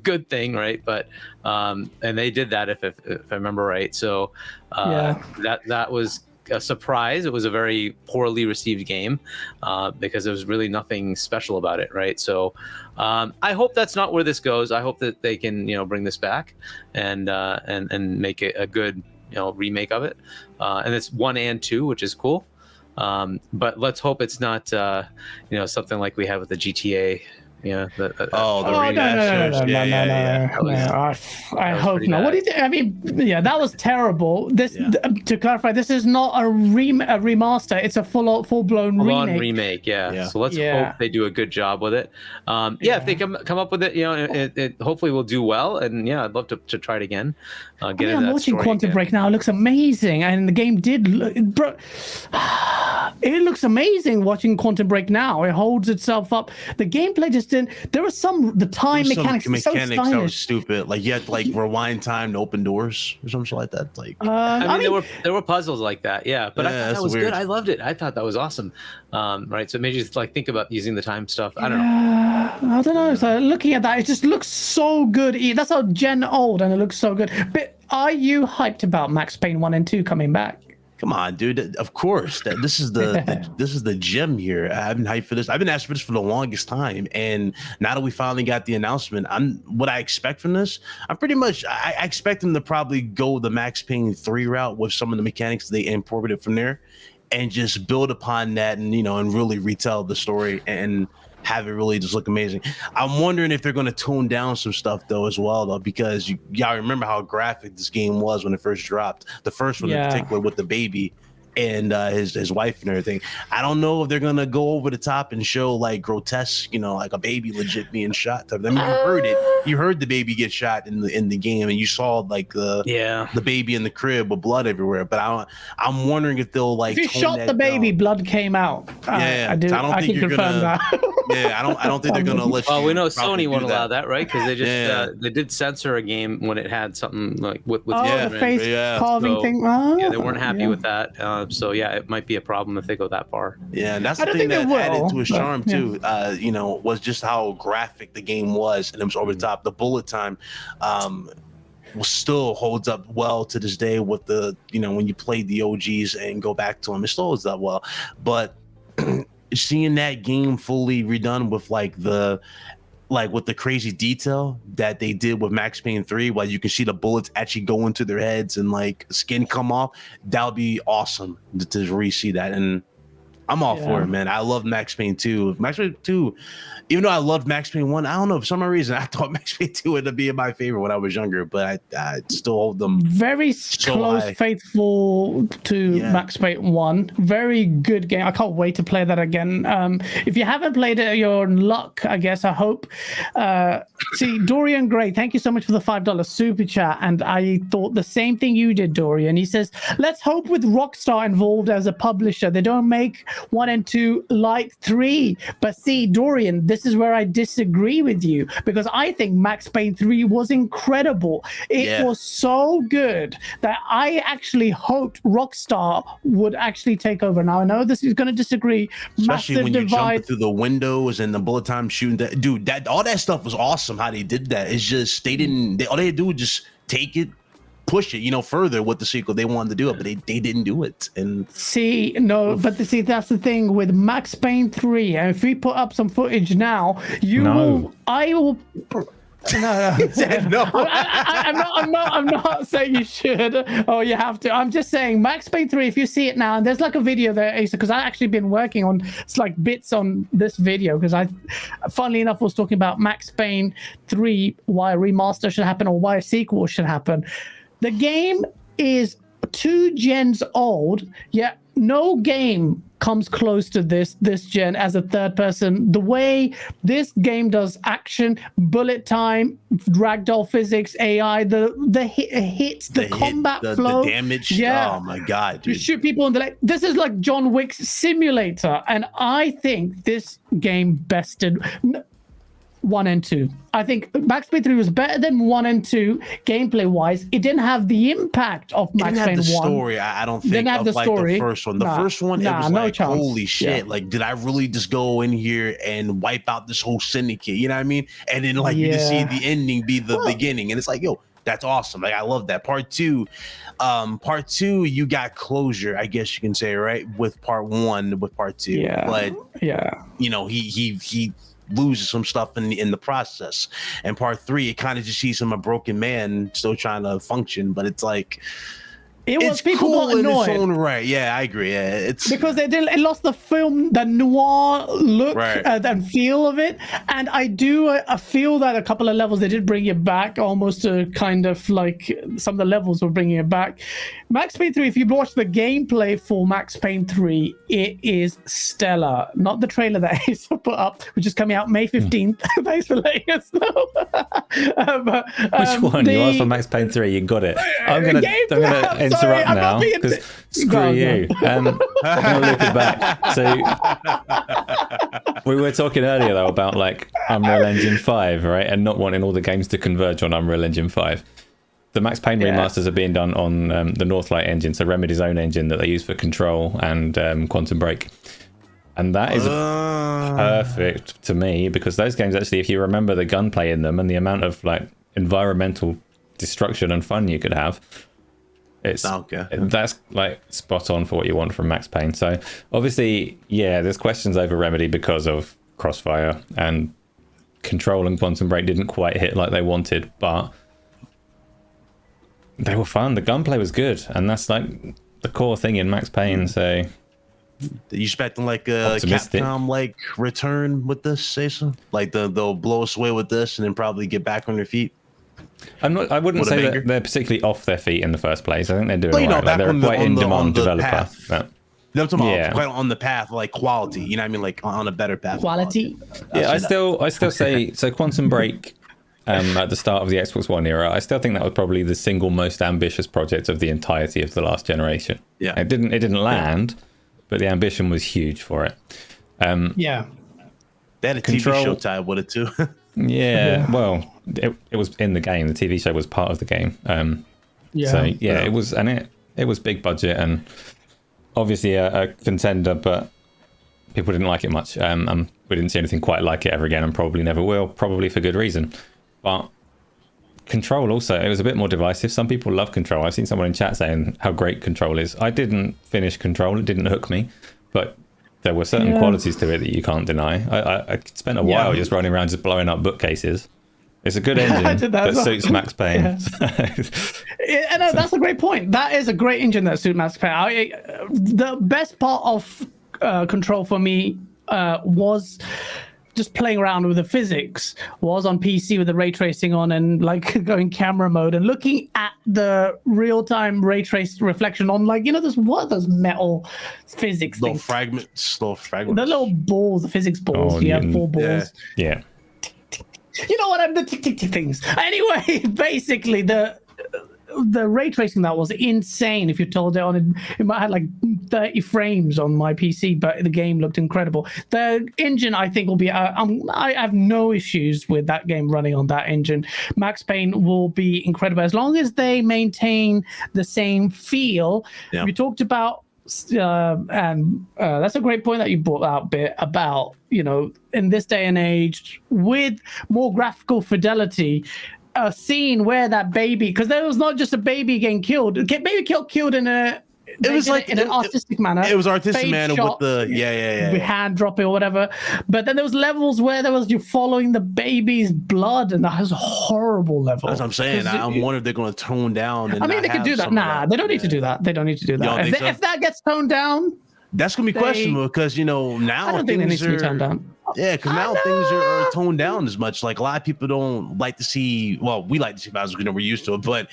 good thing, right? But and they did that if I remember right. So that was a surprise. It was a very poorly received game because there was really nothing special about it, right? So I hope that's not where this goes. I hope that they can bring this back and make it a good remake of it, and it's 1 and 2, which is cool, but let's hope it's not something like we have with the GTA. No. I hope not. What do you think? I mean, that was terrible. To clarify, this is not a remaster. It's a full-blown remake. Yeah. So let's hope they do a good job with it. If they come up with it, it hopefully will do well. And I'd love to try it again. I'm watching Quantum Break now. It looks amazing, and the game did. It looks amazing watching Quantum Break now. It holds itself up. The gameplay just didn't. There was the time mechanics that were stupid. Like you had to rewind time to open doors or something like that. Like I mean, there were puzzles like that. Yeah, but I thought that was weird. Good. I loved it. I thought that was awesome. Right. So it made you think about using the time stuff. I don't know. I don't know. So looking at that, it just looks so good. That's how gen old, and it looks so good. But are you hyped about Max Payne 1 and 2 coming back? Come on, dude. Of course. This is the gem here. I've been hyped for this. I've been asking for this for the longest time. And now that we finally got the announcement, what I expect from this, I expect them to probably go the Max Payne 3 route with some of the mechanics they imported from there and just build upon that and really retell the story and have it really just look amazing. I'm wondering if they're going to tone down some stuff though as well, though, because y'all remember how graphic this game was when it first dropped. The first one in particular with the baby and his wife and everything. I don't know if they're gonna go over the top and show like grotesque, like a baby legit being shot. I mean, you heard it. You heard the baby get shot in the game, and you saw like the baby in the crib with blood everywhere. But I'm wondering if they'll like. If you shot the baby, blood came out. I don't think you're gonna. That. I don't think they're gonna let you. Well, we know Sony won't allow that, right? Because they just they did censor a game when it had something like with the face carving thing. They weren't happy with that. So it might be a problem if they go that far. Yeah, and that's the thing that added to his charm too. Was just how graphic the game was, and it was over the top. The bullet time, still holds up well to this day with the, when you play the OGs and go back to them, it still holds up well. But seeing that game fully redone with with the crazy detail that they did with Max Payne 3, while you can see the bullets actually go into their heads and like skin come off, that would be awesome to re-see that. And I'm all for it, man. I love Max Payne 2. Max Payne 2, even though I loved Max Payne 1, I don't know, for some reason, I thought Max Payne 2 would be my favorite when I was younger, but I still hold them very so close, high. Faithful to Max Payne 1. Very good game. I can't wait to play that again. If you haven't played it, you're in luck, I guess, I hope. See, Dorian Gray, thank you so much for the $5 super chat. And I thought the same thing you did, Dorian. He says, let's hope with Rockstar involved as a publisher, they don't make 1 and 2 like 3. But see, Dorian, this is where I disagree with you, because I think Max Payne 3 was incredible. It was so good that I actually hoped Rockstar would actually take over. Now, I know this is going to disagree. Especially Massive when you're divide. jumping through the windows and the bullet time shooting. Dude, all that stuff was awesome how they did that. It's just all they had to do was just take it, push it, further with the sequel. They wanted to do it, but they didn't do it. And see, no, but see, that's the thing with Max Payne 3. And if we put up some footage now, I will. No. He said no. I'm not saying you should. Oh, you have to. I'm just saying Max Payne 3. If you see it now, and there's like a video there, Asa, because I actually been working on bits on this video, because I, funnily enough, was talking about Max Payne 3, why a remaster should happen or why a sequel should happen. The game is 2 gens old, yet no game comes close to this gen as a third person. The way this game does action, bullet time, ragdoll physics, AI, the hits, the combat flow, the damage. Yeah. Oh my god, dude. You shoot people in the leg. This is like John Wick's simulator, and I think this game bested 1 and 2. I think Max Payne 3 was better than 1 and 2 gameplay wise. It didn't have the impact of Max Payne 1. Didn't have the story. I don't think. Didn't have the story. The first one. The first one, it was like, holy shit! Like, did I really just go in here and wipe out this whole syndicate? You know what I mean? And then you just see the ending be the beginning, and it's like, yo, that's awesome. Like, I love that. Part two, you got closure, I guess you can say, right? With part 1, with part 2. Yeah. But he loses some stuff in the process. And part 3, it kind of just sees him a broken man still trying to function, but it's like it's cool in its own right. Yeah, I agree. Yeah, it's because it lost the film, the noir look and feel of it. And I feel that a couple of levels they did bring it back, almost to kind of like some of the levels were bringing it back. Max Payne 3, if you watch the gameplay for Max Payne 3, it is stellar. Not the trailer that Ace put up, which is coming out May 15th. Thanks for letting us know. Which one? You asked for Max Payne 3, you got it. I'm gonna interrupt now, because screw you. I'm gonna look it back. So we were talking earlier though about like Unreal Engine 5, right, and not wanting all the games to converge on Unreal Engine 5. The Max Payne remasters are being done on the Northlight engine, so Remedy's own engine that they use for Control and Quantum Break. And that is perfect to me, because those games actually, if you remember the gunplay in them and the amount of like environmental destruction and fun you could have, that's like spot on for what you want from Max Payne. So obviously, there's questions over Remedy because of Crossfire, and Control and Quantum Break didn't quite hit like they wanted, but they were fun. The gunplay was good, and that's like the core thing in Max Payne. So you expecting like a Capcom like return with this, Jason? Like they'll blow us away with this and then probably get back on their feet? I wouldn't say that they're particularly off their feet in the first place. I think they're doing right. Like, they're quite in-demand developer. No, I'm talking about quite on the path, like quality. You know what I mean? Like on a better path. Quality. I still say so. Quantum Break, at the start of the Xbox One era, I still think that was probably the single most ambitious project of the entirety of the last generation. Yeah, it didn't land, but the ambition was huge for it. They had a TV show tied with it too. Well, it was in the game. The TV show was part of the game. It was, and it was big budget and obviously a contender, but people didn't like it much. We didn't see anything quite like it ever again, and probably never will. Probably for good reason. But Control also, it was a bit more divisive. Some people love Control. I've seen someone in chat saying how great Control is. I didn't finish Control. It didn't hook me, but there were certain qualities to it that you can't deny. I spent a while just running around just blowing up bookcases. It's a good engine that suits Max Payne. Yeah. No, that's a great point. That is a great engine that suits Max Payne. The best part of Control for me was just playing around with the physics, was on PC with the ray tracing on and like going camera mode and looking at the real-time ray trace reflection on, like, you know, those metal physics little things. fragments. The little balls, the physics balls. Oh, you have 4 balls. Yeah. You know what? I'm the tick things. Anyway, basically the ray tracing that was insane. If you told it on it might have like 30 frames on my PC, but the game looked incredible. The engine, I think, will be I have no issues with that game running on that engine. Max Payne will be incredible as long as they maintain the same feel. We talked about and that's a great point that you brought out, bit about, you know, in this day and age with more graphical fidelity, a scene where that baby, because there was not just a baby getting killed, baby killed in a, it was like in an artistic manner. It was artistic manner with the with hand dropping or whatever. But then there was levels where you following the baby's blood, and that was a horrible level. That's what I'm saying. I'm wondering if they're going to tone down. And I mean, they could do that. Nah, they don't need to do that. They don't need to do that. If that gets toned down, that's going to be questionable, because, you know, now I don't think it needs to be toned down. Yeah, because now things are toned down as much. Like, a lot of people don't like to see. Well, we like to see violence because we're used to it, but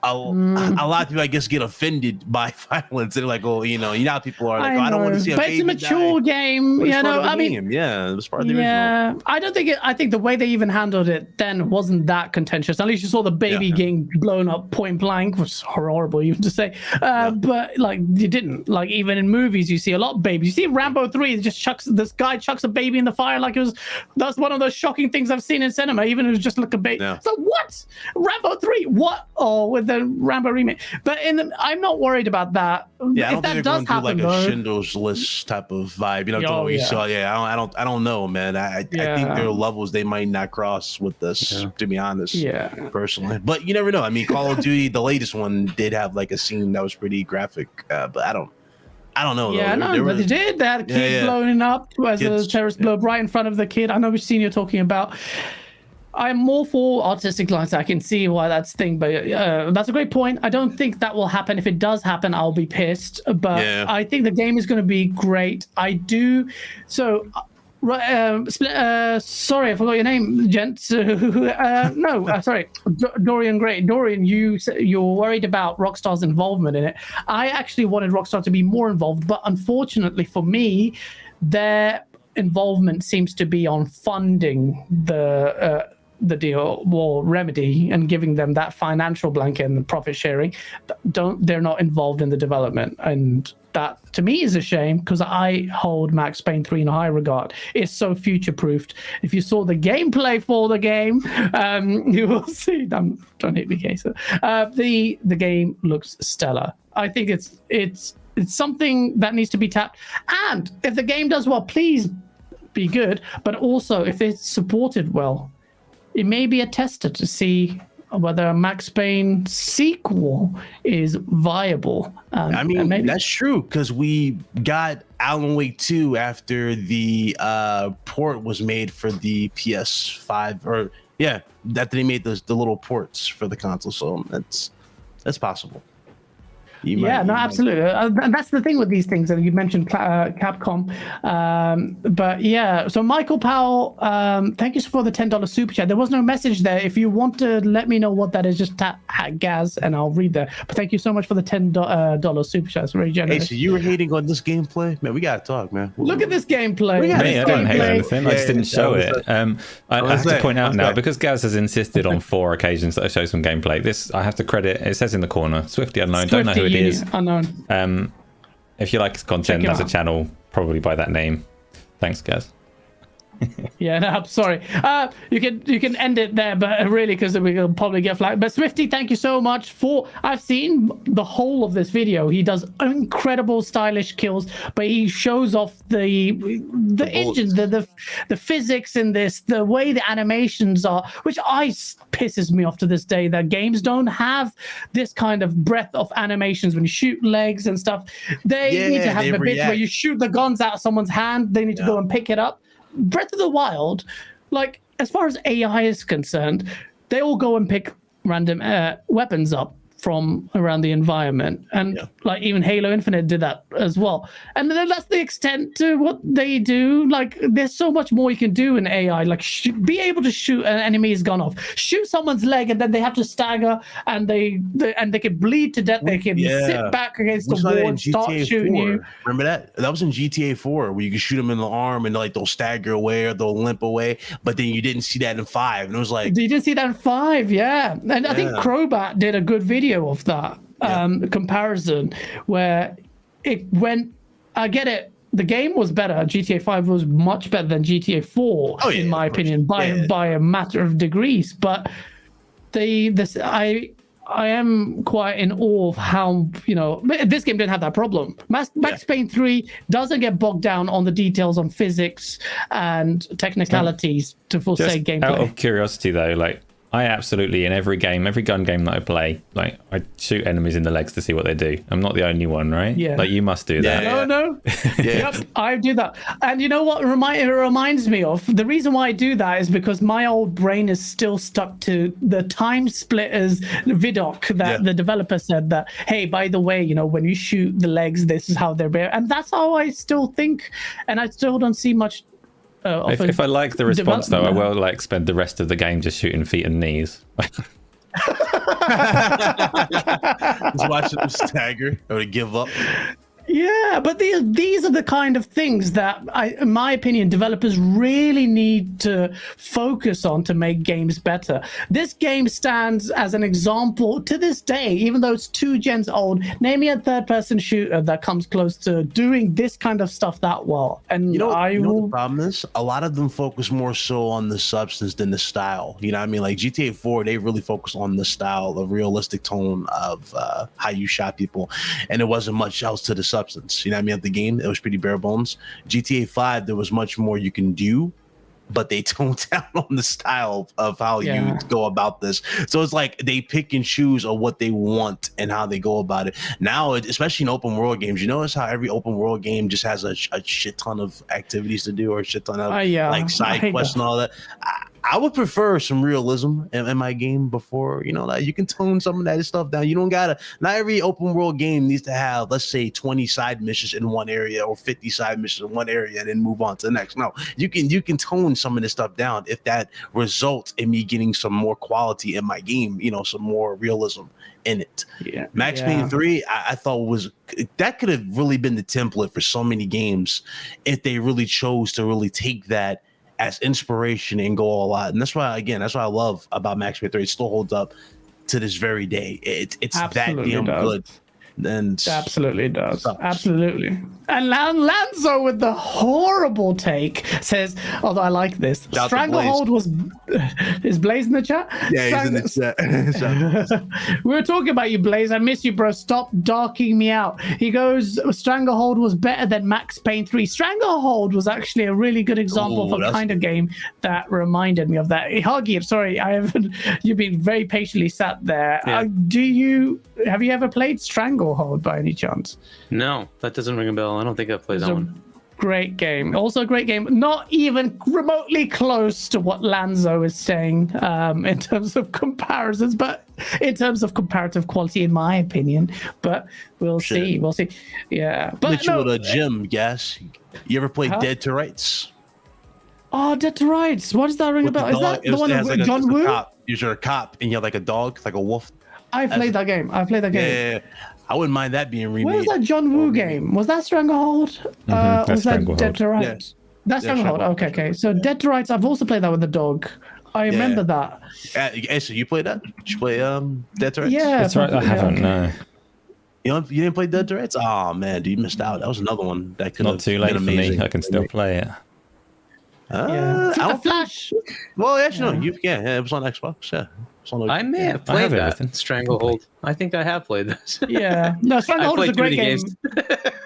a lot of people, I guess, get offended by violence. They're like, "Oh, you know people are like, I don't want to see a baby die." But it's a mature game, you know. I mean, it was part of the original. Yeah, I don't think I think the way they even handled it then wasn't that contentious. At least you saw the baby getting blown up point blank, which is horrible even to say. But like, you didn't, like, even in movies you see a lot of babies. You see Rambo 3, this guy chucks a baby in the fire like it was. That's one of those shocking things I've seen in cinema. Even if it was just like a baby. Yeah. So what? Rambo 3? What? Oh, with the Rambo remake. But I'm not worried about that. Yeah, if that does happen, do like a Schindler's List type of vibe. You know what we saw? Yeah, I don't know, man. I think there are levels they might not cross with this, to be honest. Yeah, personally. But you never know. I mean, Call of Duty, the latest one, did have like a scene that was pretty graphic. But I don't know. Yeah, but they did. They had a kid blowing up as a terrorist blow right in front of the kid. I know which scene you're talking about. I'm more for artistic lines. I can see why that's thing, but that's a great point. I don't think that will happen. If it does happen, I'll be pissed. But I think the game is going to be great. I do. So, sorry, I forgot your name, gents. Sorry, Dorian Gray. Dorian, you're worried about Rockstar's involvement in it. I actually wanted Rockstar to be more involved, but unfortunately for me, their involvement seems to be on funding the deal, or Remedy, and giving them that financial blanket and the profit sharing. They're not involved in the development, and that to me is a shame, because I hold Max Payne 3 in high regard. It's so future proofed. If you saw the gameplay for the game, you will see. Don't hit me, Kesa. The game looks stellar. I think it's something that needs to be tapped. And if the game does well, please be good. But also, if it's supported well, it may be a tester to see whether a Max Payne sequel is viable. I mean, that's true, because we got Alan Wake 2 after the port was made for the PS5, after they made the little ports for the console. So that's possible. Absolutely. That's the thing with these things. And you mentioned Capcom. But yeah, so Michael Powell, thank you for the $10 super chat. There was no message there. If you want to let me know what that is, just tap Gaz and I'll read that. But thank you so much for the $10 super chat. It's very generous. Hey, so you were hating on this gameplay? Man, we got to talk, man. Look at this gameplay. I didn't hate anything. I just didn't show it. I have to point out now, because Gaz has insisted on 4 occasions that I show some gameplay. This I have to credit. It says in the corner, Swifty Unknown. Don't know who it is. Unknown. If you like his content as a channel, probably by that name. Thanks, guys. Yeah, no, I'm sorry. You can end it there, but really, because we'll probably get flagged. But Swifty, thank you so much for. I've seen the whole of this video. He does incredible stylish kills, but he shows off the engine, the physics in this, the way the animations are, which pisses me off to this day. That games don't have this kind of breadth of animations when you shoot legs and stuff. They need to have the bit where you shoot the guns out of someone's hand. They need to go and pick it up. Breath of the Wild, like, as far as AI is concerned, they all go and pick random weapons up from around the environment, and like even Halo Infinite did that as well. And then that's the extent to what they do. Like, there's so much more you can do in AI. Like, be able to shoot an enemy's gun off, shoot someone's leg, and then they have to stagger, and they can bleed to death. They can sit back against the wall and start shooting you. Remember that? That was in GTA 4, where you could shoot them in the arm and like they'll stagger away or they'll limp away. But then you didn't see that in 5, and it was like, you didn't see that in 5, yeah. And I think Crobat did a good video of that comparison, where it went. I get it. The game was better. GTA 5 was much better than GTA 4, in my opinion, by a matter of degrees. But I am quite in awe of how, this game didn't have that problem. Max Payne 3 doesn't get bogged down on the details on physics and technicalities to say gameplay. Out of curiosity, though, like, I absolutely, in every gun game that I play, like, I shoot enemies in the legs to see what they do. I'm not the only one, right? Yeah. Like, you must do that. No. Yep, I do that. And you know what it reminds me of? The reason why I do that is because my old brain is still stuck to the Time Splitters vidoc that the developer said that, hey, by the way, when you shoot the legs, this is how they're bare. And that's how I still think. And I still don't see much. If I like the response, though, I will like spend the rest of the game just shooting feet and knees. just watch them stagger or to give up. Yeah, but these are the kind of things that, in my opinion, developers really need to focus on to make games better. This game stands as an example to this day, even though it's 2 gens old. Name me a third-person shooter that comes close to doing this kind of stuff that well. And the problem is, a lot of them focus more so on the substance than the style. You know what I mean? Like GTA 4, they really focus on the style, the realistic tone of how you shot people, and it wasn't much else to the substance. You know what I mean? At the game, it was pretty bare bones. GTA 5, there was much more you can do, but they toned down on the style of how you go about this. So it's like they pick and choose on what they want and how they go about it. Now, especially in open world games, you notice how every open world game just has a shit ton of activities to do, or a shit ton of like side quests and all that. I would prefer some realism in my game before, like, you can tone some of that stuff down. You don't gotta, not every open world game needs to have, let's say, 20 side missions in one area or 50 side missions in one area and then move on to the next. No, you can tone some of this stuff down if that results in me getting some more quality in my game, some more realism in it. Max Payne 3, I thought that could have really been the template for so many games if they really chose to really take that as inspiration and go all out. And that's why I love about Max Payne 3. It still holds up to this very day. It's absolutely that damn good. And absolutely does. Absolutely. And Lanzo with the horrible take says, although I like this, Stranglehold was... Is Blaze in the chat? Yeah, he's in the chat. We were talking about you, Blaze. I miss you, bro. Stop darking me out. He goes, Stranglehold was better than Max Payne 3. Stranglehold was actually a really good example of a kind of game that reminded me of that. Hargeet, sorry, you've been very patiently sat there. Yeah. Have you ever played Stranglehold by any chance? No, that doesn't ring a bell. I don't think I've played that one. Great game. Also a great game. Not even remotely close to what Lanzo is saying in terms of comparisons, but in terms of comparative quality, in my opinion. But we'll see. We'll see. Yeah. But you with a gym, yes. You ever played Dead to Rights? Oh, Dead to Rights. What does that ring a bell? Is that the one with John Woo? You're a cop and you're like a dog, like a wolf. I played that game. Yeah. I wouldn't mind that being remade. What was that John Woo game? Was that Stranglehold? Was that Dead to Rights? That's Stranglehold. Okay. So Dead to Rights, I've also played that with the dog. I remember that. So you played that? Did you play Dead to Rights? Yeah. That's right. I haven't, no. You didn't play Dead to Rights? Oh, man, dude, you missed out. That was another one that could have Not too late been for amazing. me. I can still play it. I don't Flash. Well, actually, no. Yeah, it was on Xbox. Yeah. I may have I played have that. everything. Stranglehold. I think I have played this. Yeah, no, Stranglehold is a played too great many game. games.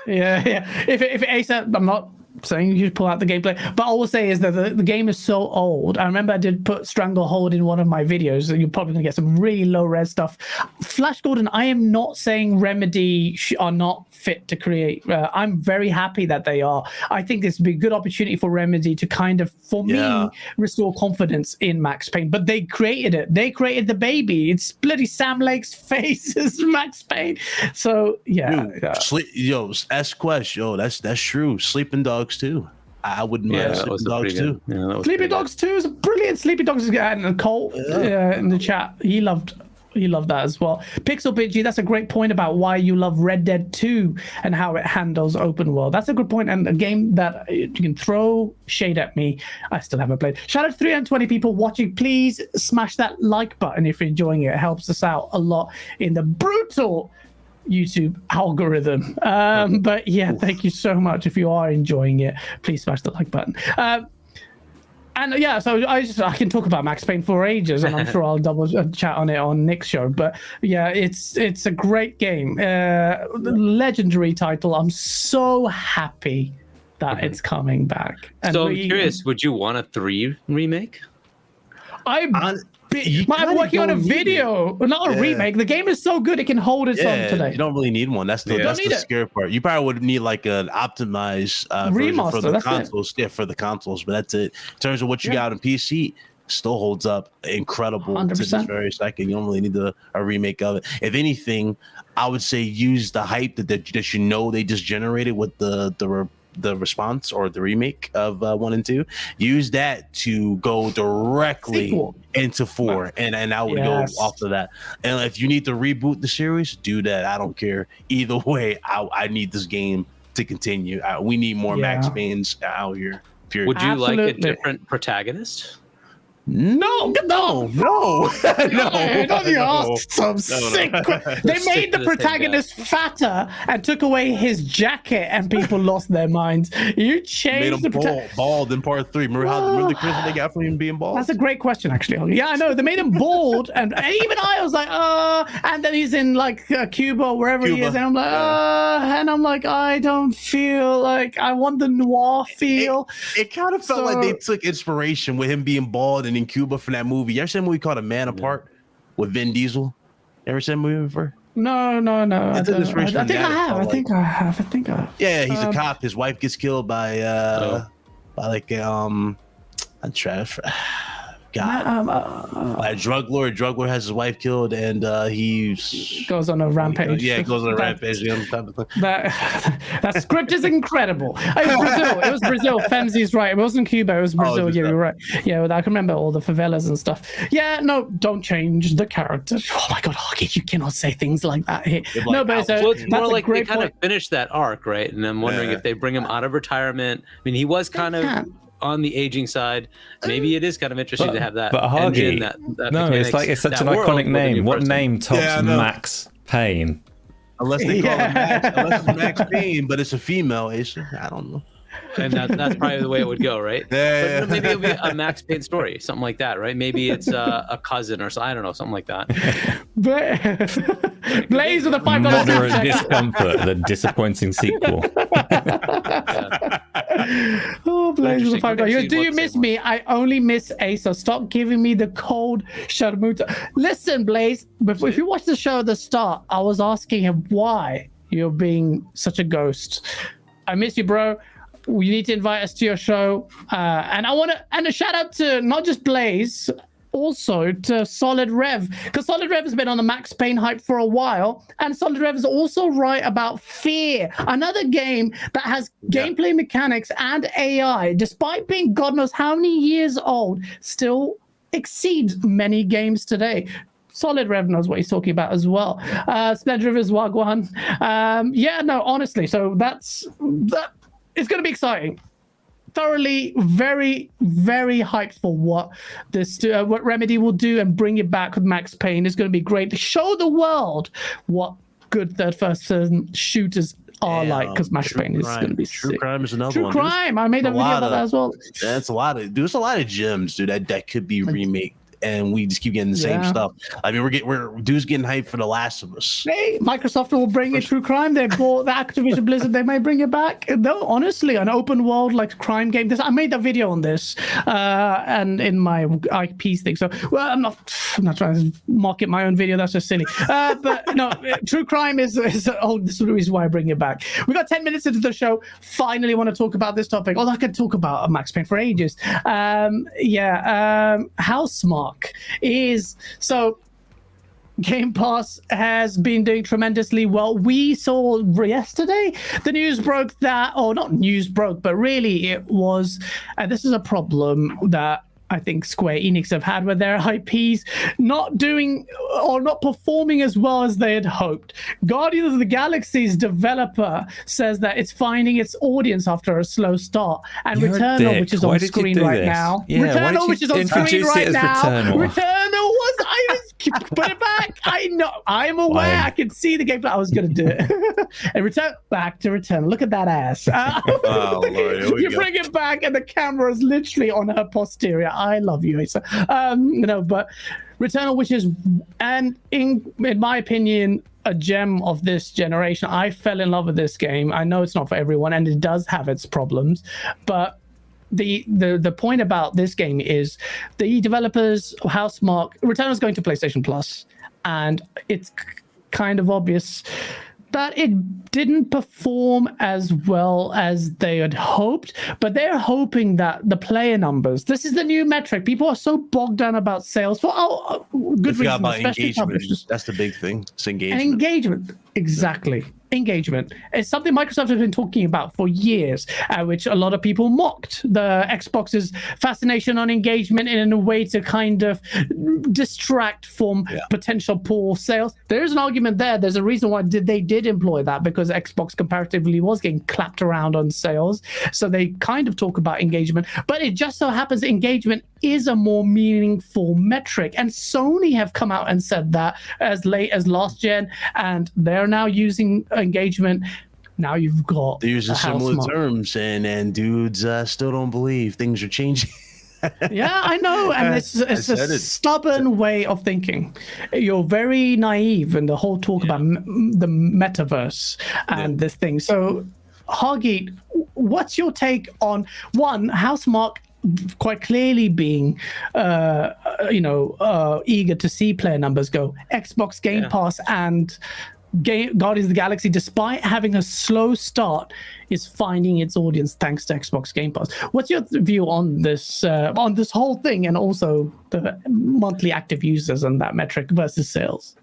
Yeah. If ASAP, I'm not saying you should pull out the gameplay, but all I'll say is that the game is so old. I remember I did put Stranglehold in one of my videos, and you're probably gonna get some really low res stuff. Flash Gordon, I am not saying Remedy are not fit to create. I'm very happy that they are. I think this would be a good opportunity for Remedy to kind of, for me, restore confidence in Max Payne. But they created it. They created the baby. It's bloody Sam Lake's face as Max Payne. So yeah. S-Quest, that's true. Sleeping Dogs too. I wouldn't mind Sleeping Dogs too. Yeah, Sleeping Dogs 2 is brilliant. Sleeping Dogs is and Colt in the chat. He loved that as well. Pixel Pidgey, that's a great point about why you love Red Dead 2 and how it handles open world. That's a good point, and a game that you can throw shade at me. I still haven't played. Shout out to 320 people watching. Please smash that like button if you're enjoying it. It helps us out a lot in the brutal YouTube algorithm. But yeah, thank you so much. If you are enjoying it, please smash the like button. And yeah, so I can talk about Max Payne for ages, and I'm sure I'll double chat on it on Nick's show. But yeah, it's a great game, legendary title. I'm so happy that it's coming back. And so I'm curious, would you want a 3 remake? I'm working on a video, not a remake. The game is so good it can hold its own today. You don't really need one. That's the scary part. You probably would need like an optimized version for the consoles. Yeah, for the consoles, but that's it. In terms of what you got on PC, still holds up incredible 100%. To this very second. You don't really need a remake of it. If anything, I would say use the hype that they just generated with the response or the remake of 1 and 2. Use that to go directly into 4, and I would go off of that. And if you need to reboot the series, do that. I don't care either way. I need this game to continue. We need more Max Paynes out here. Period. Would you like a different protagonist? No. Don't you ask some sick. They made the protagonist fatter and took away his jacket, and people lost their minds. You changed made him bald in part 3. Remember the criticism they got from him being bald? That's a great question, actually. Yeah, I know. They made him bald, and even I was like, and then he's in like Cuba or wherever he is, and I'm like, I don't feel like I want the noir feel. It kind of felt like they took inspiration with him being bald and in Cuba from that movie. You ever seen a movie called A Man Apart with Vin Diesel? You ever seen a movie before? No. I think I have. Yeah, he's a cop. His wife gets killed by like a drug lord. Drug lord has his wife killed, and he goes on a rampage. Yeah, goes on a rampage. That script is incredible. It was Brazil. Femzi's right. It wasn't Cuba. It was Brazil. Yeah, you're right. Yeah, I can remember all the favelas and stuff. Yeah, no, don't change the character. Oh my God, Hargeet, you cannot say things like that here. No, but it's more like they kind of finished that arc, right? And I'm wondering if they bring him out of retirement. I mean, he was kind of on the aging side. Maybe it is kind of interesting to have that. But Hargeet, it's such an iconic name. What name tops Max Payne? Unless they call him Max, unless it's Max Payne, but it's a female, Asa. I don't know. And that's probably the way it would go, right? Yeah. But maybe it'll be a Max Payne story, something like that, right? Maybe it's a cousin or something. I don't know, something like that. Blaze with a $5 Moderate discomfort, the disappointing sequel. Oh, Blaze with a $5. Do you miss me? I only miss Asa. Stop giving me the cold Sharmuta. Listen, Blaze, if you watch the show at the start, I was asking him why you're being such a ghost. I miss you, bro. You need to invite us to your show. And a shout out to not just Blaze, also to Solid Rev, because Solid Rev has been on the Max Payne hype for a while, and Solid Rev is also right about Fear, another game that has gameplay mechanics and AI, despite being God knows how many years old, still exceeds many games today. Solid Rev knows what he's talking about as well. Splendor Rivers Wagwan. Honestly, so that. It's going to be exciting. Thoroughly, very, very hyped for what what Remedy will do and bring it back with Max Payne. It's going to be great to show the world what good third-person shooters are like, because Max Payne is going to be True sick. Crime is another True one. Crime. I made a video about that as well. That's a lot of. There's a lot of gems, dude. That could be remake, and we just keep getting the same stuff. I mean, we're dudes getting hyped for The Last of Us. Hey, Microsoft will bring it. True Crime. They bought the Activision Blizzard. They may bring it back. No, honestly, an open world like crime game. I made a video on this, and in my IPs thing. So, well, I'm not trying to market my own video. That's just silly. But no, True Crime is this is the reason why I bring it back. We got 10 minutes into the show. Finally, want to talk about this topic. Although I could talk about Max Payne for ages. Housemarque is so. Game Pass has been doing tremendously well. We saw yesterday the news broke that, or not news broke, but really it was, and this is a problem that I think Square Enix have had with their IPs not doing or not performing as well as they had hoped. Guardians of the Galaxy's developer says that it's finding its audience after a slow start. And You're a Returnal, dick. which is Why on did you screen do right this? now. Yeah, why did Returnal, you which is on screen introduce right it as now. Returnal? Returnal was, put it back. I know, I'm aware. I can see the gameplay. I was going to do it. And back to Returnal. Look at that ass. Oh, Lord, here we You go. bring it back, and the camera is literally on her posterior. I love you, Asa. But Returnal, which is, and in my opinion, a gem of this generation. I fell in love with this game. I know it's not for everyone, and it does have its problems, but the point about this game is the developers, Housemarque, Returnal is going to PlayStation Plus, and it's kind of obvious that it didn't perform as well as they had hoped, but they're hoping that the player numbers, this is the new metric. People are so bogged down about sales for good reason, About especially engagement. publishers. That's the big thing. It's And engagement. engagement, exactly. Engagement. It's something Microsoft has been talking about for years, which a lot of people mocked the Xbox's fascination on engagement in a way to kind of distract from potential poor sales. There is an argument there. There's a reason why they did employ that, because Xbox comparatively was getting clapped around on sales. So they kind of talk about engagement, but it just so happens engagement is a more meaningful metric. And Sony have come out and said that as late as last gen, and they're now using engagement. Now you've got They're using similar Housemarque. terms, and dudes still don't believe things are changing. Yeah, I know, and it's a stubborn way of thinking. You're very naive in the whole talk about the metaverse and this thing. So, Hargeet, what's your take on one, Housemarque quite clearly being eager to see player numbers go, Xbox Game Pass and Guardians of the Galaxy, despite having a slow start, is finding its audience thanks to Xbox Game Pass. What's your view on this whole thing, and also the monthly active users and that metric versus sales?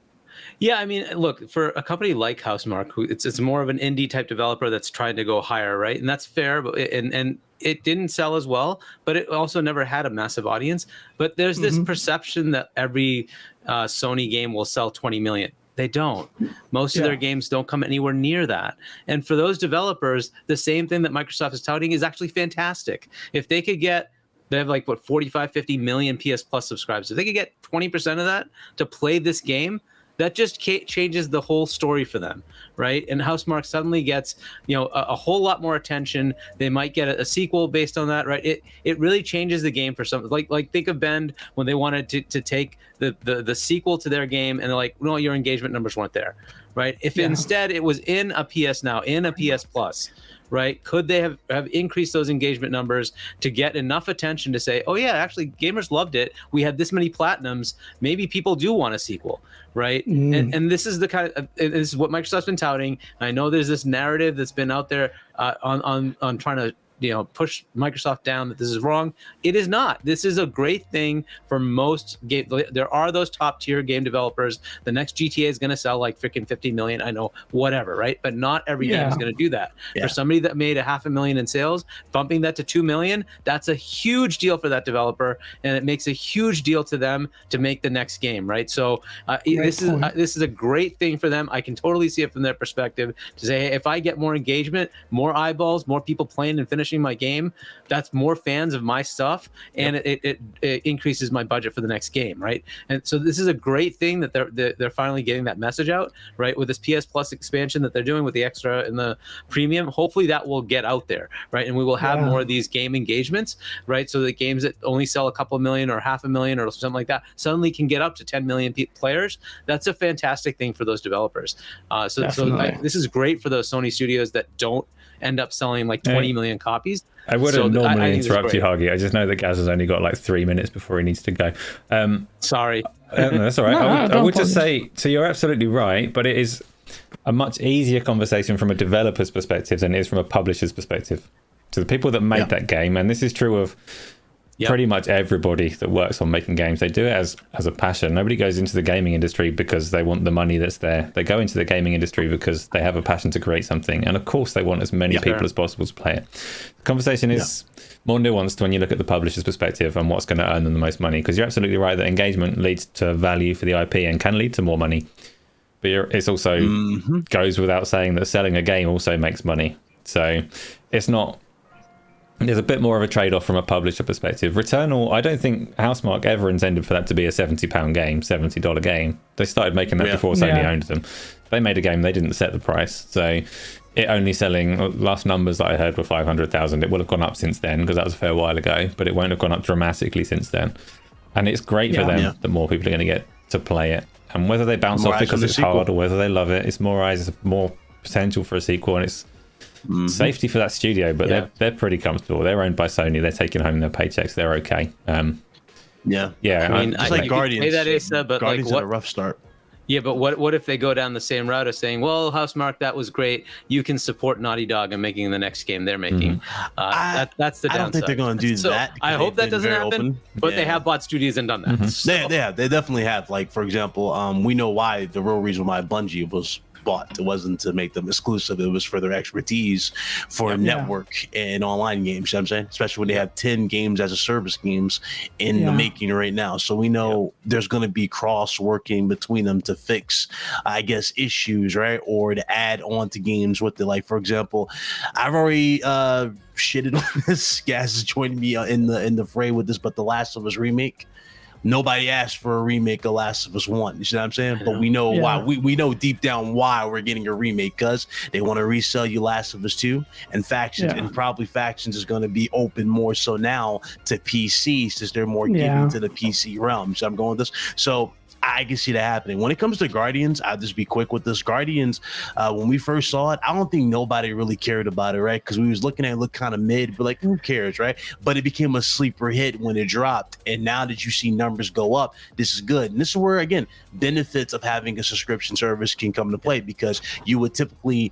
Yeah, I mean, look, for a company like Housemarque, who it's more of an indie type developer that's trying to go higher, right? And that's fair, but and it didn't sell as well, but it also never had a massive audience. But there's this perception that every Sony game will sell 20 million. They don't. Most of their games don't come anywhere near that. And for those developers, the same thing that Microsoft is touting is actually fantastic. If they could get, they have like, 45, 50 million PS Plus subscribers. If they could get 20% of that to play this game, that just changes the whole story for them, right? And Housemarque suddenly gets, a whole lot more attention. They might get a sequel based on that, right? It really changes the game for some. Like think of Bend when they wanted to take the sequel to their game, and they're like, no, your engagement numbers weren't there, right? If instead it was in a PS Now, in a PS Plus, right? Could they have increased those engagement numbers to get enough attention to say, oh yeah, actually gamers loved it. We had this many platinums. Maybe people do want a sequel, right? And this is the kind of, this is what Microsoft's been touting. I know there's this narrative that's been out there on trying to push Microsoft down that this is wrong. It is not. This is a great thing for most game. There are those top tier game developers. The next GTA is going to sell like freaking 50 million. I know, whatever, right? But not every game is going to do that. For somebody that made $500,000 in sales, bumping that to 2 million, that's a huge deal for that developer, and it makes a huge deal to them to make the next game, right? So this is a great thing for them. I can totally see it from their perspective to say, hey, if I get more engagement, more eyeballs, more people playing and finishing pushing my game, that's more fans of my stuff, and it increases my budget for the next game, right? And so this is a great thing that they're finally getting that message out, right? With this PS Plus expansion that they're doing with the extra and the premium, hopefully that will get out there, right? And we will have more of these game engagements, right? So the games that only sell a couple million or 500,000 or something like that suddenly can get up to 10 million players. That's a fantastic thing for those developers. So this is great for those Sony studios that don't end up selling like 20 million copies. I wouldn't normally interrupt you, Hargeet. I just know that Gaz has only got like 3 minutes before he needs to go. Sorry. No, that's all right. I would just say, so you're absolutely right, but it is a much easier conversation from a developer's perspective than it is from a publisher's perspective. To the people that make that game, and this is true of pretty much everybody that works on making games, they do it as a passion. Nobody goes into the gaming industry because they want the money that's there. They go into the gaming industry because they have a passion to create something, and of course they want as many people as possible to play it. The conversation is more nuanced when you look at the publisher's perspective and what's going to earn them the most money, because you're absolutely right that engagement leads to value for the IP and can lead to more money, but it's also goes without saying that selling a game also makes money. So it's not, there's a bit more of a trade-off from a publisher perspective. Returnal, I don't think Housemarque ever intended for that to be a £70 game, $70 game. They started making that before Sony owned them. They made a game, they didn't set the price. So it only selling, last numbers that I heard were 500,000. It will have gone up since then because that was a fair while ago, but it won't have gone up dramatically since then. And it's great for them that more people are going to get to play it. And whether they bounce off because it's hard or whether they love it, it's more eyes, more potential for a sequel, and it's safety for that studio, but they're pretty comfortable. They're owned by Sony. They're taking home their paychecks. They're okay. I mean, just like Guardians. Say that, Asa, but Guardians like, had a rough start. Yeah, but what if they go down the same route of saying, well, Housemarque, that was great. You can support Naughty Dog in making the next game they're making. That's the downside. I don't think they're going to do that. I hope that doesn't happen, but they have bought studios and done that. So. They definitely have. Like, for example, we know why, the real reason why Bungie was bought. It wasn't to make them exclusive. It was for their expertise for network and online games. You know what I'm saying? Especially when they have 10 games as a service games in the making right now. So we know there's going to be cross working between them to fix, I guess, issues, right? Or to add on to games with the, like, for example, I've already shitted on this. Gaz has joined me in the fray with this, but the Last of Us remake. Nobody asked for a remake of Last of Us 1. You see what I'm saying? But we know why. We know deep down why we're getting a remake, because they want to resell you Last of Us 2 and Factions, and probably Factions is going to be open more so now to PC, since they're more given to the PC realm. So I'm going with this. So I can see that happening. When it comes to Guardians, I'll just be quick with this. Guardians, when we first saw it, I don't think nobody really cared about it, right? Because we was looking at it, look kind of mid, but like, who cares, right? But it became a sleeper hit when it dropped. And now that you see numbers go up, this is good. And this is where, again, benefits of having a subscription service can come into play, because you would typically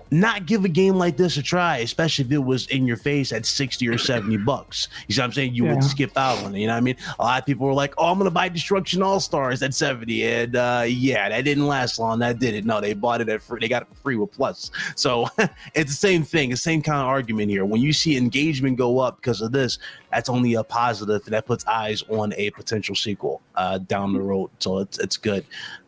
not give a game like this a try, especially if it was in your face at 60 or 70 bucks. You see what I'm saying? You would skip out on it. You know what I mean? A lot of people were like, oh, I'm going to buy Destruction All-Stars at 70. And that didn't last long. That did it. No, they bought it at free. They got it for free with Plus. So it's the same thing. It's the same kind of argument here. When you see engagement go up because of this, that's only a positive, and that puts eyes on a potential sequel down the road. So it's good.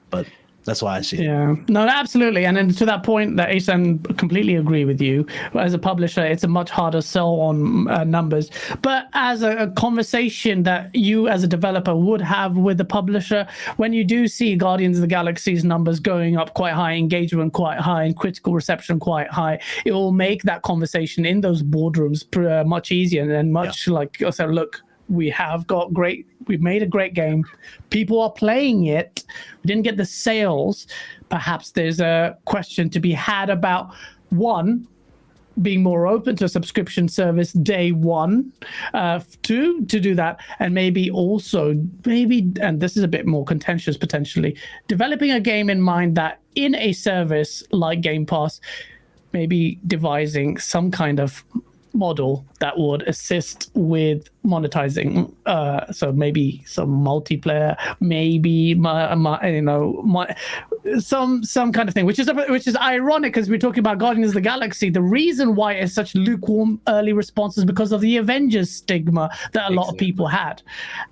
But that's why I see it. Yeah, no, absolutely. And then to that point, that Hasan, completely agree with you. As a publisher, it's a much harder sell on numbers. But as a conversation that you as a developer would have with the publisher, when you do see Guardians of the Galaxy's numbers going up quite high, engagement quite high, and critical reception quite high, it will make that conversation in those boardrooms much easier, and much like, so look, we've made a great game. People are playing it. We didn't get the sales. Perhaps there's a question to be had about, one, being more open to a subscription service day one, to do that, and maybe, and this is a bit more contentious potentially, developing a game in mind that in a service like Game Pass, maybe devising some kind of model that would assist with monetizing, so maybe some multiplayer, maybe some kind of thing, which is ironic, because we're talking about Guardians of the Galaxy. The reason why it's such lukewarm early response is because of the Avengers stigma that a lot of people had,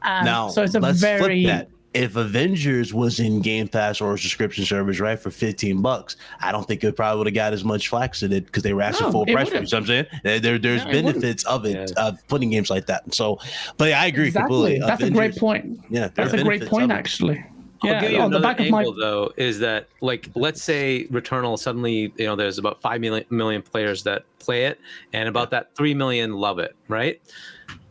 and now, so it's a let's very flip that. if Avengers was in Game Pass or a subscription service, right, for $15, I don't think it probably would have got as much flack as it did because they were asking full price for it. You know what I'm saying? There's benefits of it, of putting games like that. And so, but yeah, I agree completely. That's a great point. Yeah, that's a great point, actually. I'll give you another angle, though, is that, like, let's say Returnal suddenly, you know, there's about 5 million players that play it, and about that 3 million love it, right?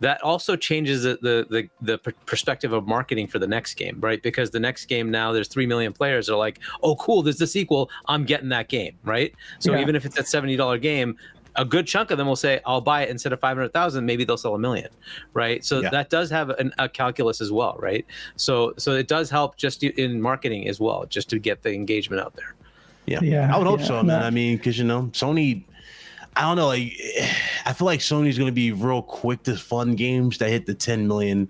That also changes the perspective of marketing for the next game, right? Because the next game now, there's 3 million players that are like, oh, cool, there's the sequel, I'm getting that game, right? So even if it's a $70 game, a good chunk of them will say, I'll buy it instead of 500,000, maybe they'll sell 1 million, right? So that does have a calculus as well, right? So it does help just in marketing as well, just to get the engagement out there. Yeah. I would hope so, man. I mean, because, you know, Sony, I don't know, like, I feel like Sony's going to be real quick to fund games that hit the 10 million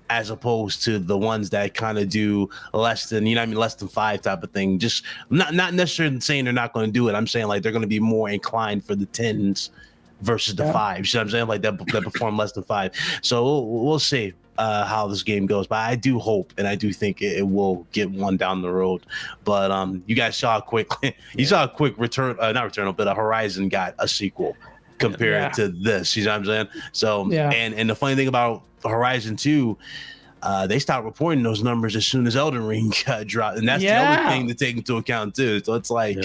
as opposed to the ones that kind of do less than, you know what I mean, less than 5 type of thing. Just not necessarily saying they're not going to do it. I'm saying like they're going to be more inclined for the 10s versus the 5s. You know what I'm saying? Like that perform less than 5. So we'll see how this game goes. But I do hope and I do think it will get one down the road. But you guys saw a quick Horizon got a sequel compared to this. You know what I'm saying? So and the funny thing about Horizon 2, they stopped reporting those numbers as soon as Elden Ring dropped, and that's the other thing to take into account too. So it's like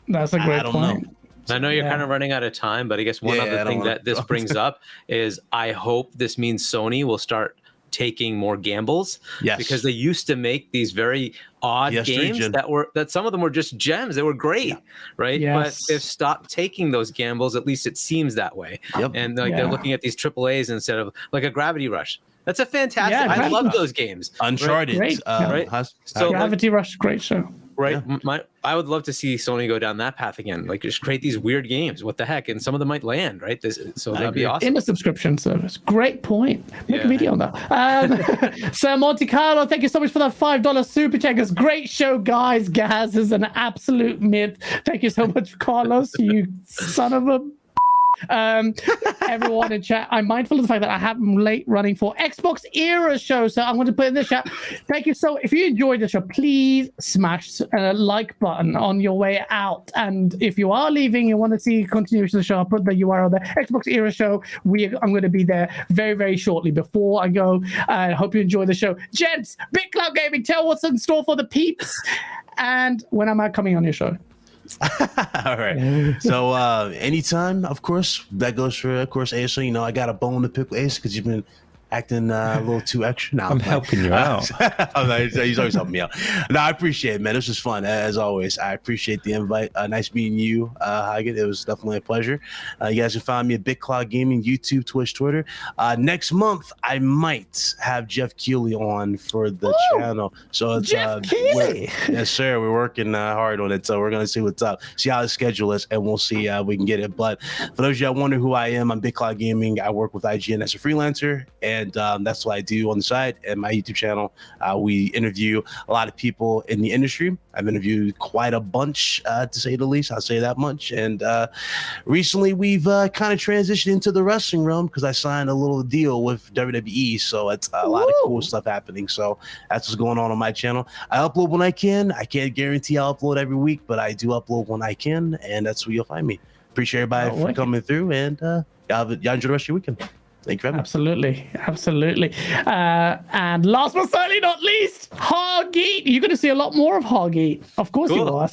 that's a great point. I know you're kind of running out of time, but I guess one other thing that this brings up is I hope this means Sony will start taking more gambles, because they used to make these very odd games that some of them were just gems. They were great, right? But they've stopped taking those gambles. At least it seems that way. And like they're looking at these AAAs instead of like a Gravity Rush. That's a fantastic. I love those games. Uncharted, right? So Gravity Rush, great show. Right. I would love to see Sony go down that path again. Like just create these weird games. What the heck? And some of them might land, right? That'd be awesome. In a subscription service. Great point. Make a video on that. Sir Monte Carlo, thank you so much for that $5 super check. It's great show, guys. Gaz is an absolute myth. Thank you so much, Carlos, you son of a... everyone in chat, I'm mindful of the fact that I have late running for Xbox Era show, so I'm going to put in the chat. Thank you. So if you enjoyed the show, please smash a like button on your way out, and if you are leaving, you want to see continuation of the show, I'll put the URL there. Xbox Era show, I'm going to be there very, very shortly. Before I go, I hope you enjoy the show. Gents, Big Cloud Gaming, tell what's in store for the peeps, and when am I coming on your show? All right. So anytime, of course, that goes for, of course, Asa. You know, I got a bone to pick with Asa because you've been acting a little too extra now. I'm helping you out. He's always helping me out. No, I appreciate it, man. This was fun, as always. I appreciate the invite. Nice meeting you, Hargeet. It was definitely a pleasure. You guys can find me at Big Cloud Gaming, YouTube, Twitch, Twitter. Next month, I might have Jeff Keighley on for the channel. So it's Jeff Keighley. Yes, sir. We're working hard on it. So we're going to see what's up, see how the schedule is, and we'll see how we can get it. But for those of you that wonder who I am, I'm Big Cloud Gaming. I work with IGN as a freelancer, and that's what I do on the side. And my YouTube channel, we interview a lot of people in the industry. I've interviewed quite a bunch, to say the least. I'll say that much. And recently, we've kind of transitioned into the wrestling realm because I signed a little deal with WWE. So it's a lot of cool stuff happening. So that's what's going on my channel. I upload when I can. I can't guarantee I'll upload every week, but I do upload when I can. And that's where you'll find me. Appreciate everybody for coming through. And y'all enjoy the rest of your weekend. Thank you very much. Absolutely. And last but certainly not least, Hargeet. You're going to see a lot more of Hargeet. Of course you are.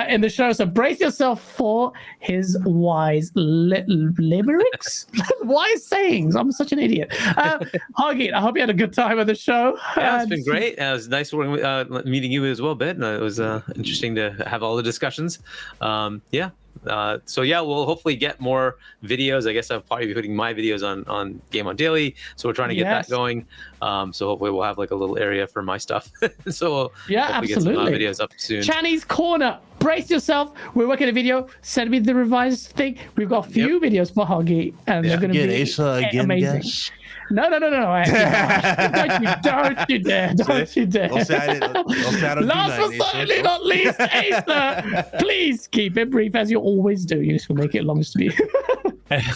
In the show. So brace yourself for his wise limericks. Wise sayings. I'm such an idiot. Hargeet, I hope you had a good time at the show. Yeah, it's been great. It was nice meeting you as well, Ben. It was interesting to have all the discussions. So we'll hopefully get more videos. I guess I'll probably be putting my videos on GameOnDaily. So we're trying to get that going. So hopefully we'll have like a little area for my stuff. So we'll hopefully get some videos up soon. Chani's Corner. Brace yourself. We're working a video. Send me the revised thing. We've got a few videos for Hargeet, and they're going to be amazing. Guess. No. Don't you dare. Last but certainly not least, Asa, please keep it brief as you always do. You just will make it long to be.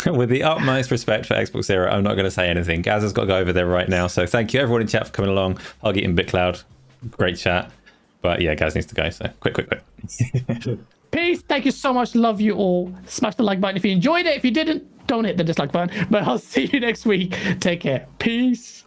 With the utmost respect for Xbox Zero, I'm not going to say anything. Gaz has got to go over there right now. So thank you everyone in chat for coming along. Hargeet and BitCloud, great chat. But yeah, Gaz needs to go. So quick. Peace. Thank you so much. Love you all. Smash the like button if you enjoyed it. If you didn't, don't hit the dislike button. But I'll see you next week. Take care. Peace.